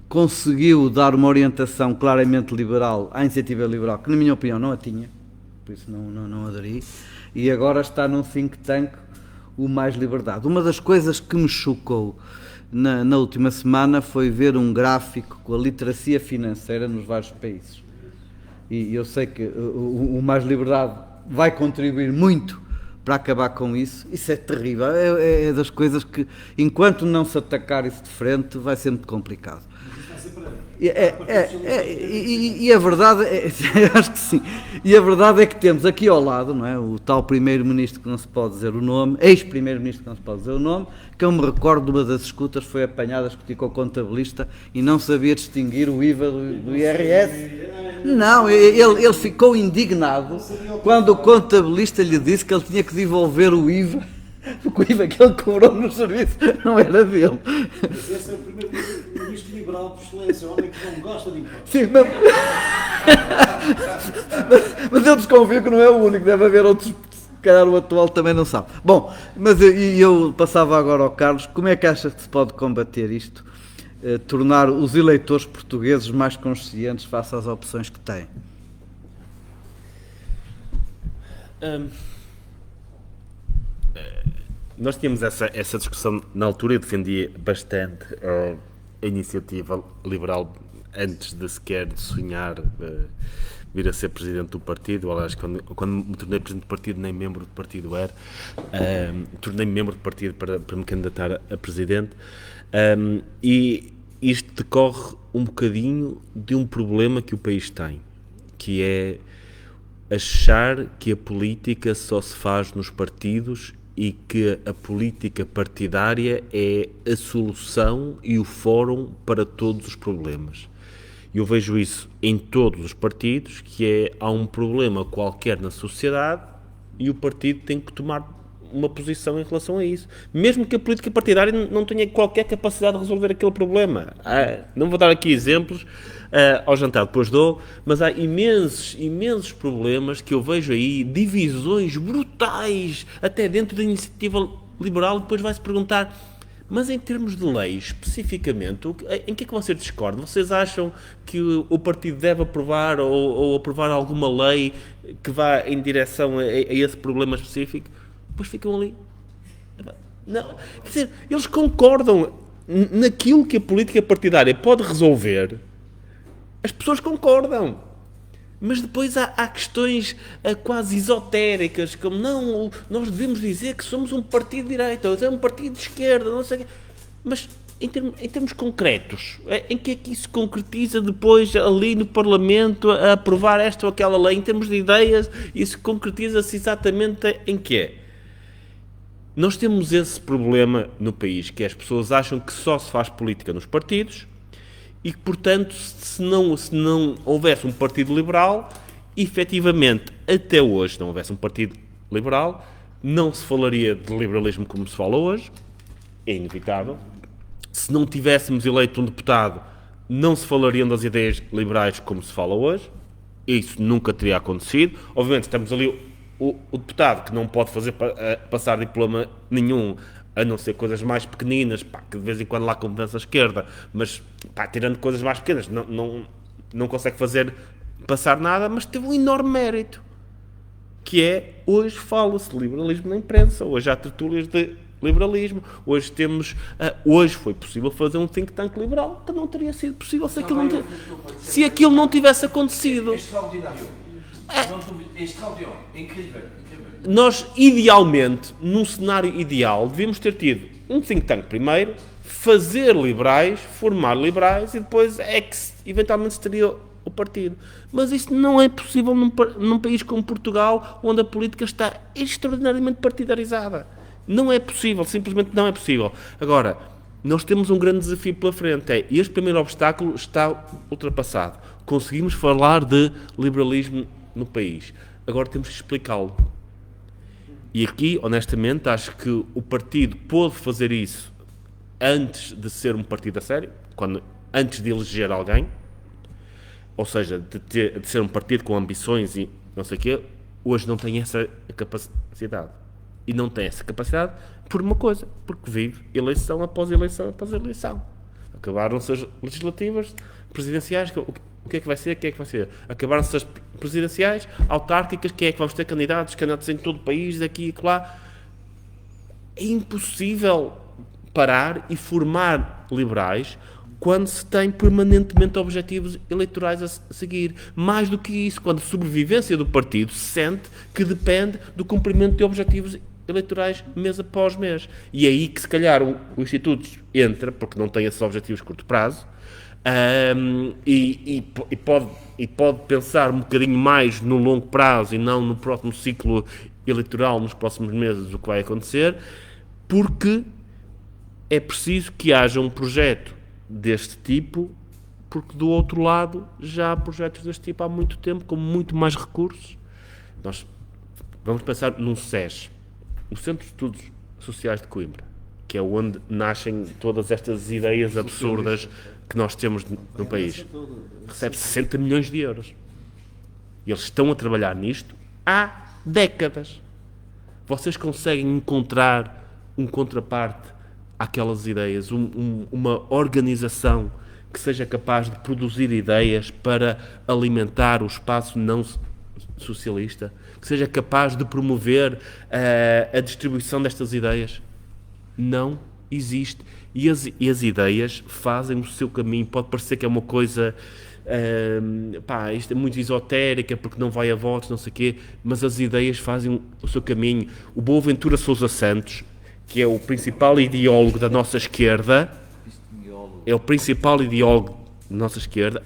conseguiu dar uma orientação claramente liberal à iniciativa liberal, que na minha opinião não a tinha, por isso não aderi, e agora está num think tank o Mais Liberdade. Uma das coisas que me chocou na última semana foi ver um gráfico com a literacia financeira nos vários países. E eu sei que o Mais Liberdade vai contribuir muito para acabar com isso. Isso é terrível, é das coisas que, enquanto não se atacar isso de frente, vai ser muito complicado. E a verdade acho que sim, e a verdade é que temos aqui ao lado, não é, o tal primeiro-ministro que não se pode dizer o nome, ex-primeiro-ministro que não se pode dizer o nome, que eu me recordo de uma das escutas foi apanhado a discutir com o contabilista e não sabia distinguir o IVA do IRS. Não, ele ficou indignado quando o contabilista lhe disse que ele tinha que devolver o IVA, porque o IVA que ele cobrou no serviço não era dele. Mas esse é o primeiro-ministro liberal por excelência, o homem que não gosta de impostos. Sim, mas eu desconfio que não é o único, deve haver outros, se calhar o atual também não sabe. Bom, mas eu passava agora ao Carlos, como é que acha que se pode combater isto, tornar os eleitores portugueses mais conscientes face às opções que têm? Nós tínhamos essa discussão na altura, eu defendia bastante a iniciativa liberal antes de sequer sonhar vir a ser presidente do partido. Aliás, quando me tornei presidente do partido, nem membro do partido era, tornei-me membro do partido para me candidatar a presidente, e isto decorre um bocadinho de um problema que o país tem, que é achar que a política só se faz nos partidos e que a política partidária é a solução e o fórum para todos os problemas. Eu vejo isso em todos os partidos, que há um problema qualquer na sociedade e o partido tem que tomar uma posição em relação a isso. Mesmo que a política partidária não tenha qualquer capacidade de resolver aquele problema. Não vou dar aqui exemplos, ao jantar depois dou, mas há imensos problemas que eu vejo aí, divisões brutais, até dentro da iniciativa liberal. Depois vai-se perguntar, mas em termos de lei, especificamente, em que é que vocês discordam? Vocês acham que o partido deve aprovar ou aprovar alguma lei que vá em direção a esse problema específico? Depois ficam ali. Não, quer dizer, eles concordam naquilo que a política partidária pode resolver. As pessoas concordam, mas depois há questões quase esotéricas, como não, nós devemos dizer que somos um partido de direita, ou é um partido de esquerda, não sei o quê. Mas em termos concretos, em que é que isso concretiza depois ali no Parlamento a aprovar esta ou aquela lei? Em termos de ideias, isso concretiza-se exatamente em quê? Nós temos esse problema no país, que as pessoas acham que só se faz política nos partidos, e que, portanto, se não houvesse um partido liberal, efetivamente, até hoje, não houvesse um partido liberal, não se falaria de liberalismo como se fala hoje, é inevitável. Se não tivéssemos eleito um deputado, não se falariam das ideias liberais como se fala hoje, isso nunca teria acontecido. Obviamente, estamos ali o deputado que não pode fazer passar diploma nenhum, a não ser coisas mais pequeninas, que de vez em quando lá compensa a esquerda, mas tirando coisas mais pequenas, não consegue fazer passar nada, mas teve um enorme mérito, que é, hoje fala-se de liberalismo na imprensa, hoje há tertúlias de liberalismo, hoje foi possível fazer um think tank liberal, que não teria sido possível se aquilo não tivesse acontecido. É extraordinário. É extraordinário, é incrível. Nós, idealmente, num cenário ideal, devíamos ter tido um think tank primeiro, fazer liberais, formar liberais e depois é que eventualmente se teria o partido. Mas isso não é possível num país como Portugal, onde a política está extraordinariamente partidarizada. Não é possível, simplesmente não é possível. Agora, nós temos um grande desafio pela frente, este primeiro obstáculo está ultrapassado. Conseguimos falar de liberalismo no país. Agora temos que explicá-lo. E aqui, honestamente, acho que o partido pôde fazer isso antes de ser um partido a sério, antes de eleger alguém, ou seja, de ser um partido com ambições não sei o quê, hoje não tem essa capacidade. E não tem essa capacidade por uma coisa, porque vive eleição após eleição após eleição. Acabaram-se as legislativas, presidenciais, o que é que vai ser? Quem é que vai ser? Acabaram-se as presidenciais, autárquicas, quem é que vamos ter candidatos em todo o país, daqui e lá. É impossível parar e formar liberais quando se tem permanentemente objetivos eleitorais a seguir. Mais do que isso, quando a sobrevivência do partido se sente que depende do cumprimento de objetivos eleitorais mês após mês. E é aí que, se calhar, o Instituto entra, porque não tem esses objetivos de curto prazo, e pode pensar um bocadinho mais no longo prazo e não no próximo ciclo eleitoral, nos próximos meses, o que vai acontecer, porque é preciso que haja um projeto deste tipo, porque do outro lado já há projetos deste tipo há muito tempo, com muito mais recursos. Nós vamos pensar num SES, o Centro de Estudos Sociais de Coimbra, que é onde nascem todas estas ideias absurdas que nós temos no país. Recebe 60 milhões de euros. E eles estão a trabalhar nisto há décadas. Vocês conseguem encontrar um contraparte àquelas ideias, uma organização que seja capaz de produzir ideias para alimentar o espaço não socialista, que seja capaz de promover a distribuição destas ideias? Não existe. E as ideias fazem o seu caminho. Pode parecer que é uma coisa isto é muito esotérica porque não vai a votos, não sei o quê, mas as ideias fazem o seu caminho. O Boaventura Sousa Santos, que é o principal ideólogo da nossa esquerda,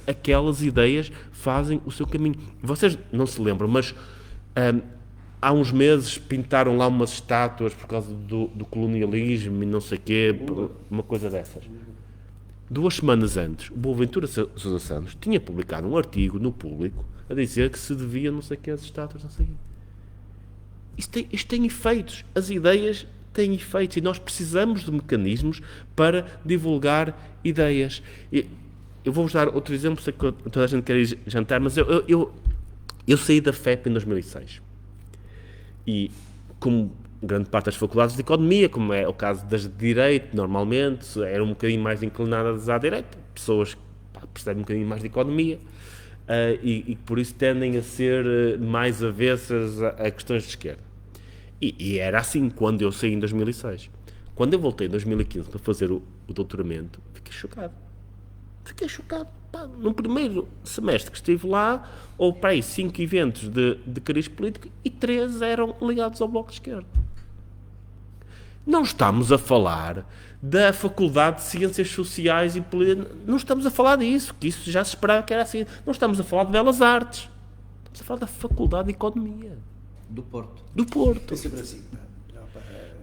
aquelas ideias fazem o seu caminho. Vocês não se lembram, mas há uns meses pintaram lá umas estátuas por causa do colonialismo e não sei o quê, uma coisa dessas. 2 semanas antes, o Boaventura Sousa Santos tinha publicado um artigo no Público a dizer que se devia não sei o quê as estátuas, não sei o quê. Isto tem efeitos. As ideias têm efeitos e nós precisamos de mecanismos para divulgar ideias. Eu vou-vos dar outro exemplo, sei que toda a gente quer ir jantar, mas eu saí da FEP em 2006 e, como grande parte das faculdades de Economia, como é o caso das de Direito, normalmente, eram um bocadinho mais inclinadas à Direito, pessoas que percebem um bocadinho mais de Economia e por isso tendem a ser mais avessas a questões de esquerda. E era assim quando eu saí em 2006. Quando eu voltei em 2015 para fazer o doutoramento, fiquei chocado. No primeiro semestre que estive lá, houve para aí 5 eventos de cariz político e 3 eram ligados ao Bloco de Esquerda. Não estamos a falar da Faculdade de Ciências Sociais e Políticas, não estamos a falar disso, que isso já se esperava que era assim. Não estamos a falar de Belas Artes, estamos a falar da Faculdade de Economia. Do Porto. Foi sempre assim.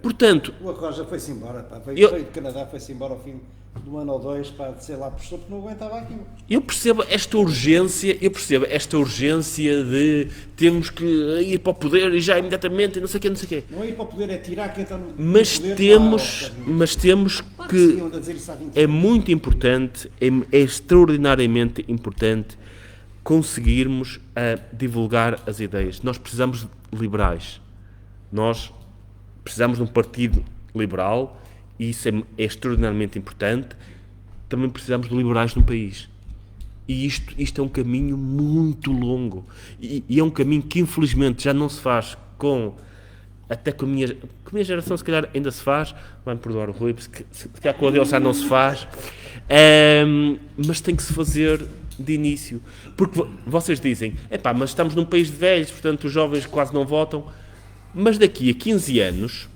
Portanto, o Arroja foi-se embora, veio do Canadá, foi-se embora ao fim de 1 ano ou 2 de ser lá professor, porque não aguentava aquilo. Eu percebo esta urgência de temos que ir para o poder e já imediatamente, não sei o quê. Não é ir para o poder, é tirar quem está no poder. Mas temos que é muito importante, é extraordinariamente importante conseguirmos divulgar as ideias. Nós precisamos de liberais. Nós precisamos de um partido liberal e isso é extraordinariamente importante. Também precisamos de liberais no país. E isto é um caminho muito longo. E é um caminho que, infelizmente, já não se faz até com a minha geração, se calhar ainda se faz. Vai-me perdoar o Rui, porque se calhar com a dele já não se faz. Mas tem que se fazer de início. Porque vocês dizem, mas estamos num país de velhos, portanto os jovens quase não votam. Mas daqui a 15 anos,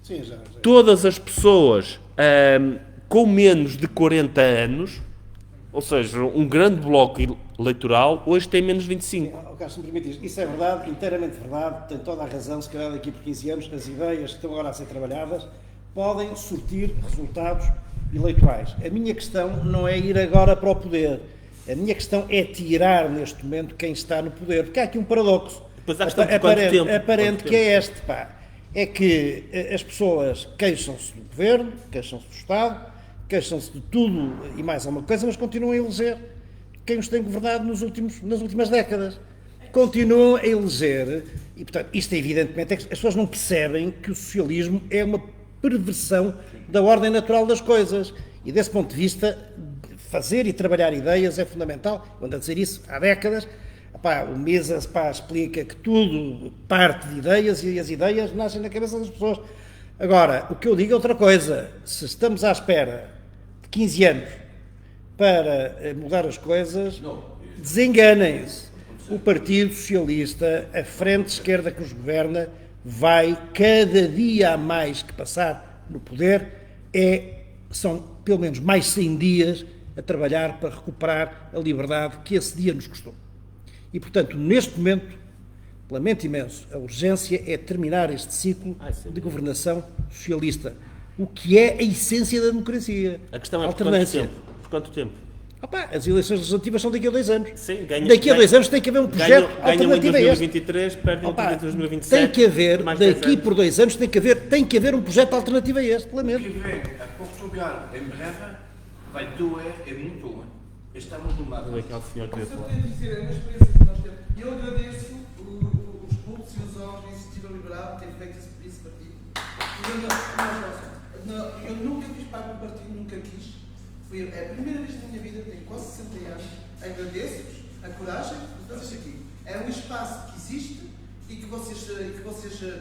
sim, já. Todas as pessoas com menos de 40 anos, ou seja, um grande bloco eleitoral, hoje tem menos de 25. Carlos, se me permites, isso é verdade, inteiramente verdade, tem toda a razão, se calhar daqui por 15 anos, as ideias que estão agora a ser trabalhadas podem surtir resultados eleitorais. A minha questão não é ir agora para o poder, a minha questão é tirar neste momento quem está no poder, porque há aqui um paradoxo. Aparente que é este, é que as pessoas queixam-se do governo, queixam-se do Estado, queixam-se de tudo e mais alguma coisa, mas continuam a eleger quem os tem governado nas últimas décadas. continuam a eleger, e portanto, isto evidentemente é que as pessoas não percebem que o socialismo é uma perversão da ordem natural das coisas, e desse ponto de vista, fazer e trabalhar ideias é fundamental. Eu ando a dizer isso há décadas. O Mises explica que tudo parte de ideias e as ideias nascem na cabeça das pessoas. Agora, o que eu digo é outra coisa. Se estamos à espera de 15 anos para mudar as coisas, desenganem-se. O Partido Socialista, a frente esquerda que os governa, vai cada dia a mais que passar no poder, são pelo menos mais 100 dias a trabalhar para recuperar a liberdade que esse dia nos custou. E, portanto, neste momento, lamento imenso, a urgência é terminar este ciclo de governação socialista, o que é a essência da democracia. A questão é alternância. Por quanto tempo? As eleições legislativas são daqui a 2 anos. Sim, daqui a 2 anos tem que haver um projeto alternativo em a este. 2023, perdem em 2027. Tem que haver, daqui por 2 anos, tem que haver um projeto alternativo a este, lamento. O que vem a Portugal em breve vai doer e muito. Estamos no mapa. Não é aquele senhor que Eu só queria dizer, é uma experiência que nós temos. E eu agradeço os pulsos e os órgãos da Iniciativa Liberal ter feito esse partido. Eu nunca fiz parte do partido, nunca quis. Foi a primeira vez na minha vida, tenho quase 60 anos. Agradeço-vos a coragem de fazer aqui. É um espaço que existe e que vocês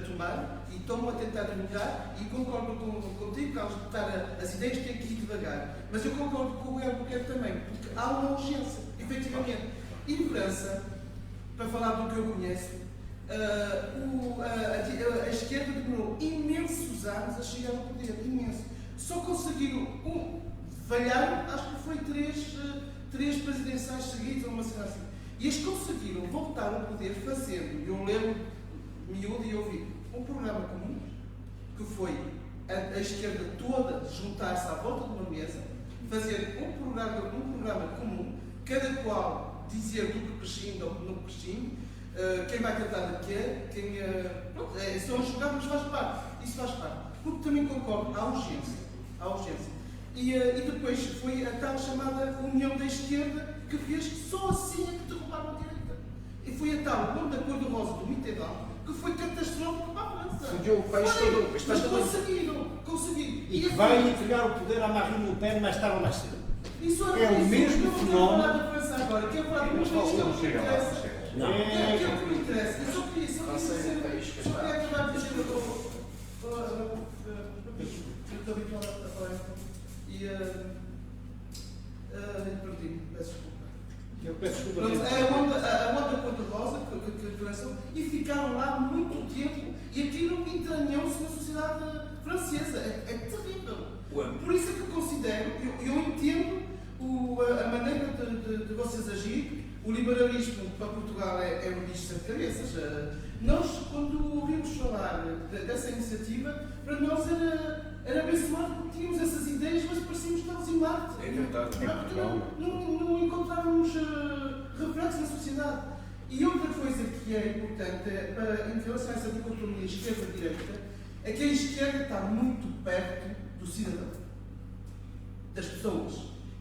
tomaram e estão a tentar divulgar, e concordo contigo, Carlos, de estar as ideias têm que ir devagar. Mas eu concordo com o Albuquerque também, porque há uma urgência, efetivamente. E em França, para falar do que eu conheço, a esquerda demorou imensos anos a chegar ao poder, imenso. Só conseguiram falharam, acho que foi três presidenciais seguidos, ou uma cena assim. E eles conseguiram voltar ao poder fazendo, eu lembro, miúdo e ouvi, um programa comum, que foi a esquerda toda juntar-se à volta de uma mesa, fazer um programa comum, cada qual dizer do que prescinde ou do que não prescinde, quem vai tratar de quê, são as jogadas, mas faz parte, isso faz parte. Porque também concordo, há urgência. E depois foi a tal chamada União da Esquerda, que fez que só assim é que derrubaram a direita. E foi a tal União da Cor-de-Rosa do Mitterrand, que foi catastrófico para a França. Fugiu o país todo. Mas conseguiram. E que vai entregar o poder à Marine Le Pen mais tarde ou mais cedo. Isso É o mesmo fenómeno. Eu quero falar da França agora, quero falar de uma coisa que não me interessa. Não. É aquilo que me interessa. Eu só queria acabar de dizer estou habituado a falar e perdi-me, peço desculpa. Eu peço desculpa. Pronto, a onda cor-de-rosa que lançou e ficaram lá muito tempo e aquilo entranhou-se na sociedade francesa. É terrível. Por isso é que eu considero, eu entendo a maneira de vocês agir. O liberalismo para Portugal é um bicho de cabeças. Nós, quando ouvimos falar dessa iniciativa, para nós era abençoado porque tínhamos essas ideias, mas parecíamos que estávamos em Marte. É verdade. Não encontrávamos reflexo na sociedade. E outra coisa que é importante, em relação a essa dicotomia esquerda-direita, é que a esquerda está muito perto do cidadão, das pessoas.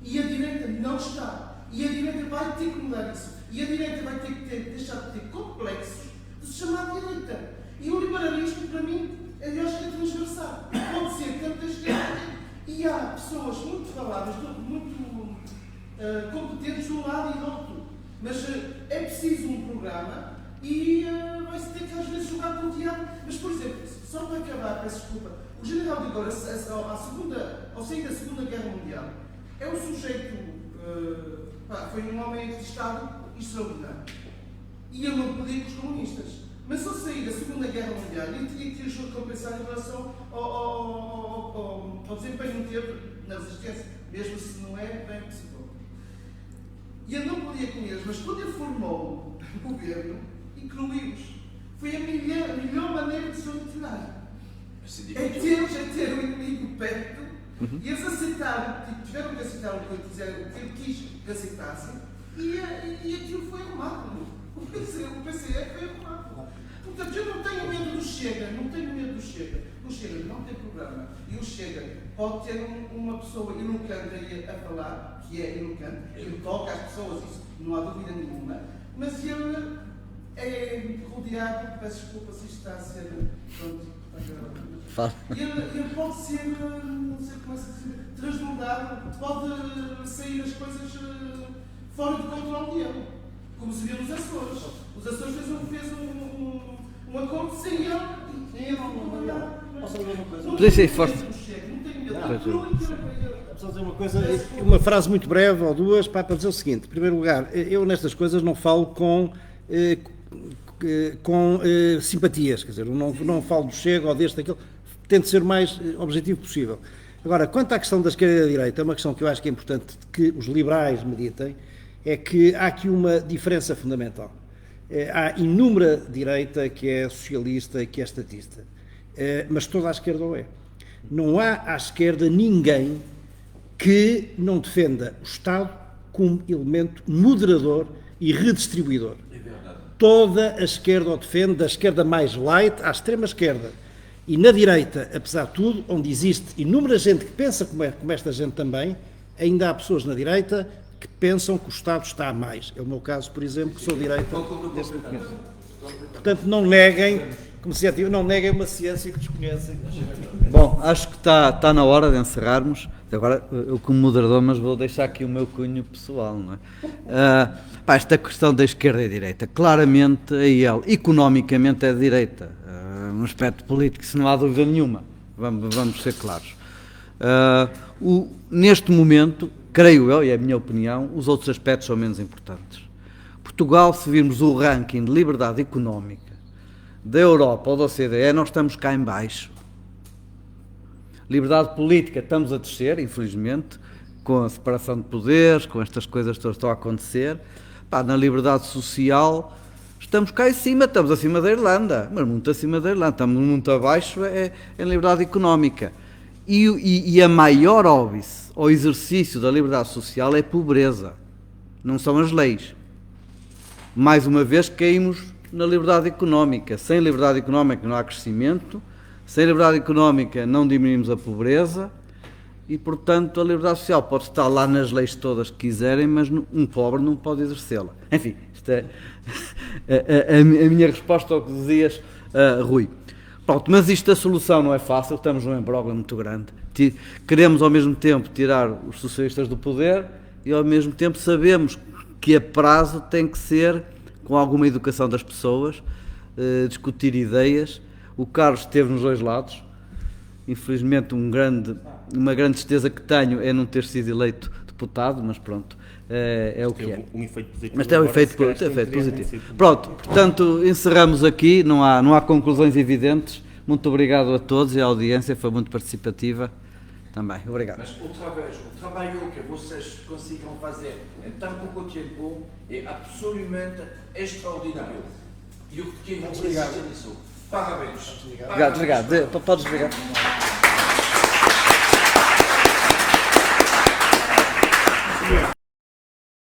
E a direita não está. E a direita vai ter que mudar isso. E a direita vai ter que deixar de ter complexos de se chamar direita. E o liberalismo, para mim, eu acho que é transversal. Pode ser tanto da esquerda. E há pessoas muito faladas, muito competentes de um lado e do outro. Mas é preciso um programa e vai-se ter que às vezes jogar com o diabo. Mas, por exemplo, só para acabar, peço desculpa, o general de Gaulle, ao sair da Segunda Guerra Mundial, é um sujeito... foi um homem de Estado extraordinário. E ele não podia com os comunistas. Mas ao sair da Segunda Guerra Mundial, ele tinha que ter compensar em relação ao desempenho que teve na resistência, mesmo se não é bem possível. E ele não podia com eles, mas quando ele formou o governo, incluiu-os. Foi a melhor maneira de se orientar. É ter o inimigo perto. E eles aceitaram, tiveram que aceitar o que ele quis que aceitassem, e aquilo foi arrumado. O PCE foi arrumado. Portanto, eu não tenho medo do Chega, O Chega não tem programa. E o Chega pode ter uma pessoa eloquente aí a falar, que é eloquente, ele toca às pessoas, isso não há dúvida nenhuma, mas ele é rodeado, peço desculpa se isto está a ser. Pronto, Fala. ele pode ser, não sei como é que se diz, transbordado, pode sair as coisas fora de controle dele, como se viu nos Açores. Os Açores fez um acordo sem ele e ele não mandar. Podia ser forte. Não tem medo. Só dizer uma coisa, uma frase muito breve ou duas para dizer o seguinte. Em primeiro lugar, eu nestas coisas não falo com simpatias, quer dizer, não falo do Chega ou deste, daquele, tento ser o mais objetivo possível. Agora, quanto à questão da esquerda e da direita, é uma questão que eu acho que é importante que os liberais meditem, é que há aqui uma diferença fundamental. Há inúmera direita que é socialista, que é estatista, mas toda a esquerda o é. Não há à esquerda ninguém que não defenda o Estado como elemento moderador e redistribuidor. Toda a esquerda o defende, da esquerda mais light à extrema esquerda. E na direita, apesar de tudo, onde existe inúmera gente que pensa como esta gente também, ainda há pessoas na direita que pensam que o Estado está a mais. É o meu caso, por exemplo, que sou direita. Portanto, não neguem, como se não neguem uma ciência que desconhecem. Bom, acho que está na hora de encerrarmos. Agora, eu como moderador, mas vou deixar aqui o meu cunho pessoal, não é? Esta questão da esquerda e direita, claramente a IEL, economicamente é de direita, no aspecto político, se não há dúvida nenhuma, vamos ser claros. Neste momento, creio eu, e é a minha opinião, os outros aspectos são menos importantes. Portugal, se virmos o ranking de liberdade económica da Europa ou da OCDE, nós estamos cá em baixo. Liberdade política, estamos a descer, infelizmente, com a separação de poderes, com estas coisas todas que estão a acontecer. Na liberdade social, estamos cá em cima, estamos acima da Irlanda, mas muito acima da Irlanda, estamos muito abaixo em liberdade económica. E a maior óbice ao exercício da liberdade social é a pobreza, não são as leis. Mais uma vez caímos na liberdade económica. Sem liberdade económica não há crescimento, sem liberdade económica não diminuímos a pobreza e, portanto, a liberdade social pode estar lá nas leis todas que quiserem, mas um pobre não pode exercê-la. Enfim, isto é a minha resposta ao que dizias, Rui. Pronto, mas a solução não é fácil, estamos num imbróglio muito grande. Queremos, ao mesmo tempo, tirar os socialistas do poder e, ao mesmo tempo, sabemos que a prazo tem que ser, com alguma educação das pessoas, discutir ideias. O Carlos esteve nos dois lados. Infelizmente, uma grande tristeza que tenho é não ter sido eleito deputado, mas pronto, é o que é. Um efeito positivo. Mas tem um efeito positivo. Pronto, portanto, encerramos aqui, não há conclusões evidentes. Muito obrigado a todos e à audiência, foi muito participativa também. Obrigado. Mas, outra vez, o trabalho que vocês conseguiram fazer em tão pouco tempo é absolutamente extraordinário. E eu fiquei muito feliz nisso. Parabéns. Obrigado. Podes desligar.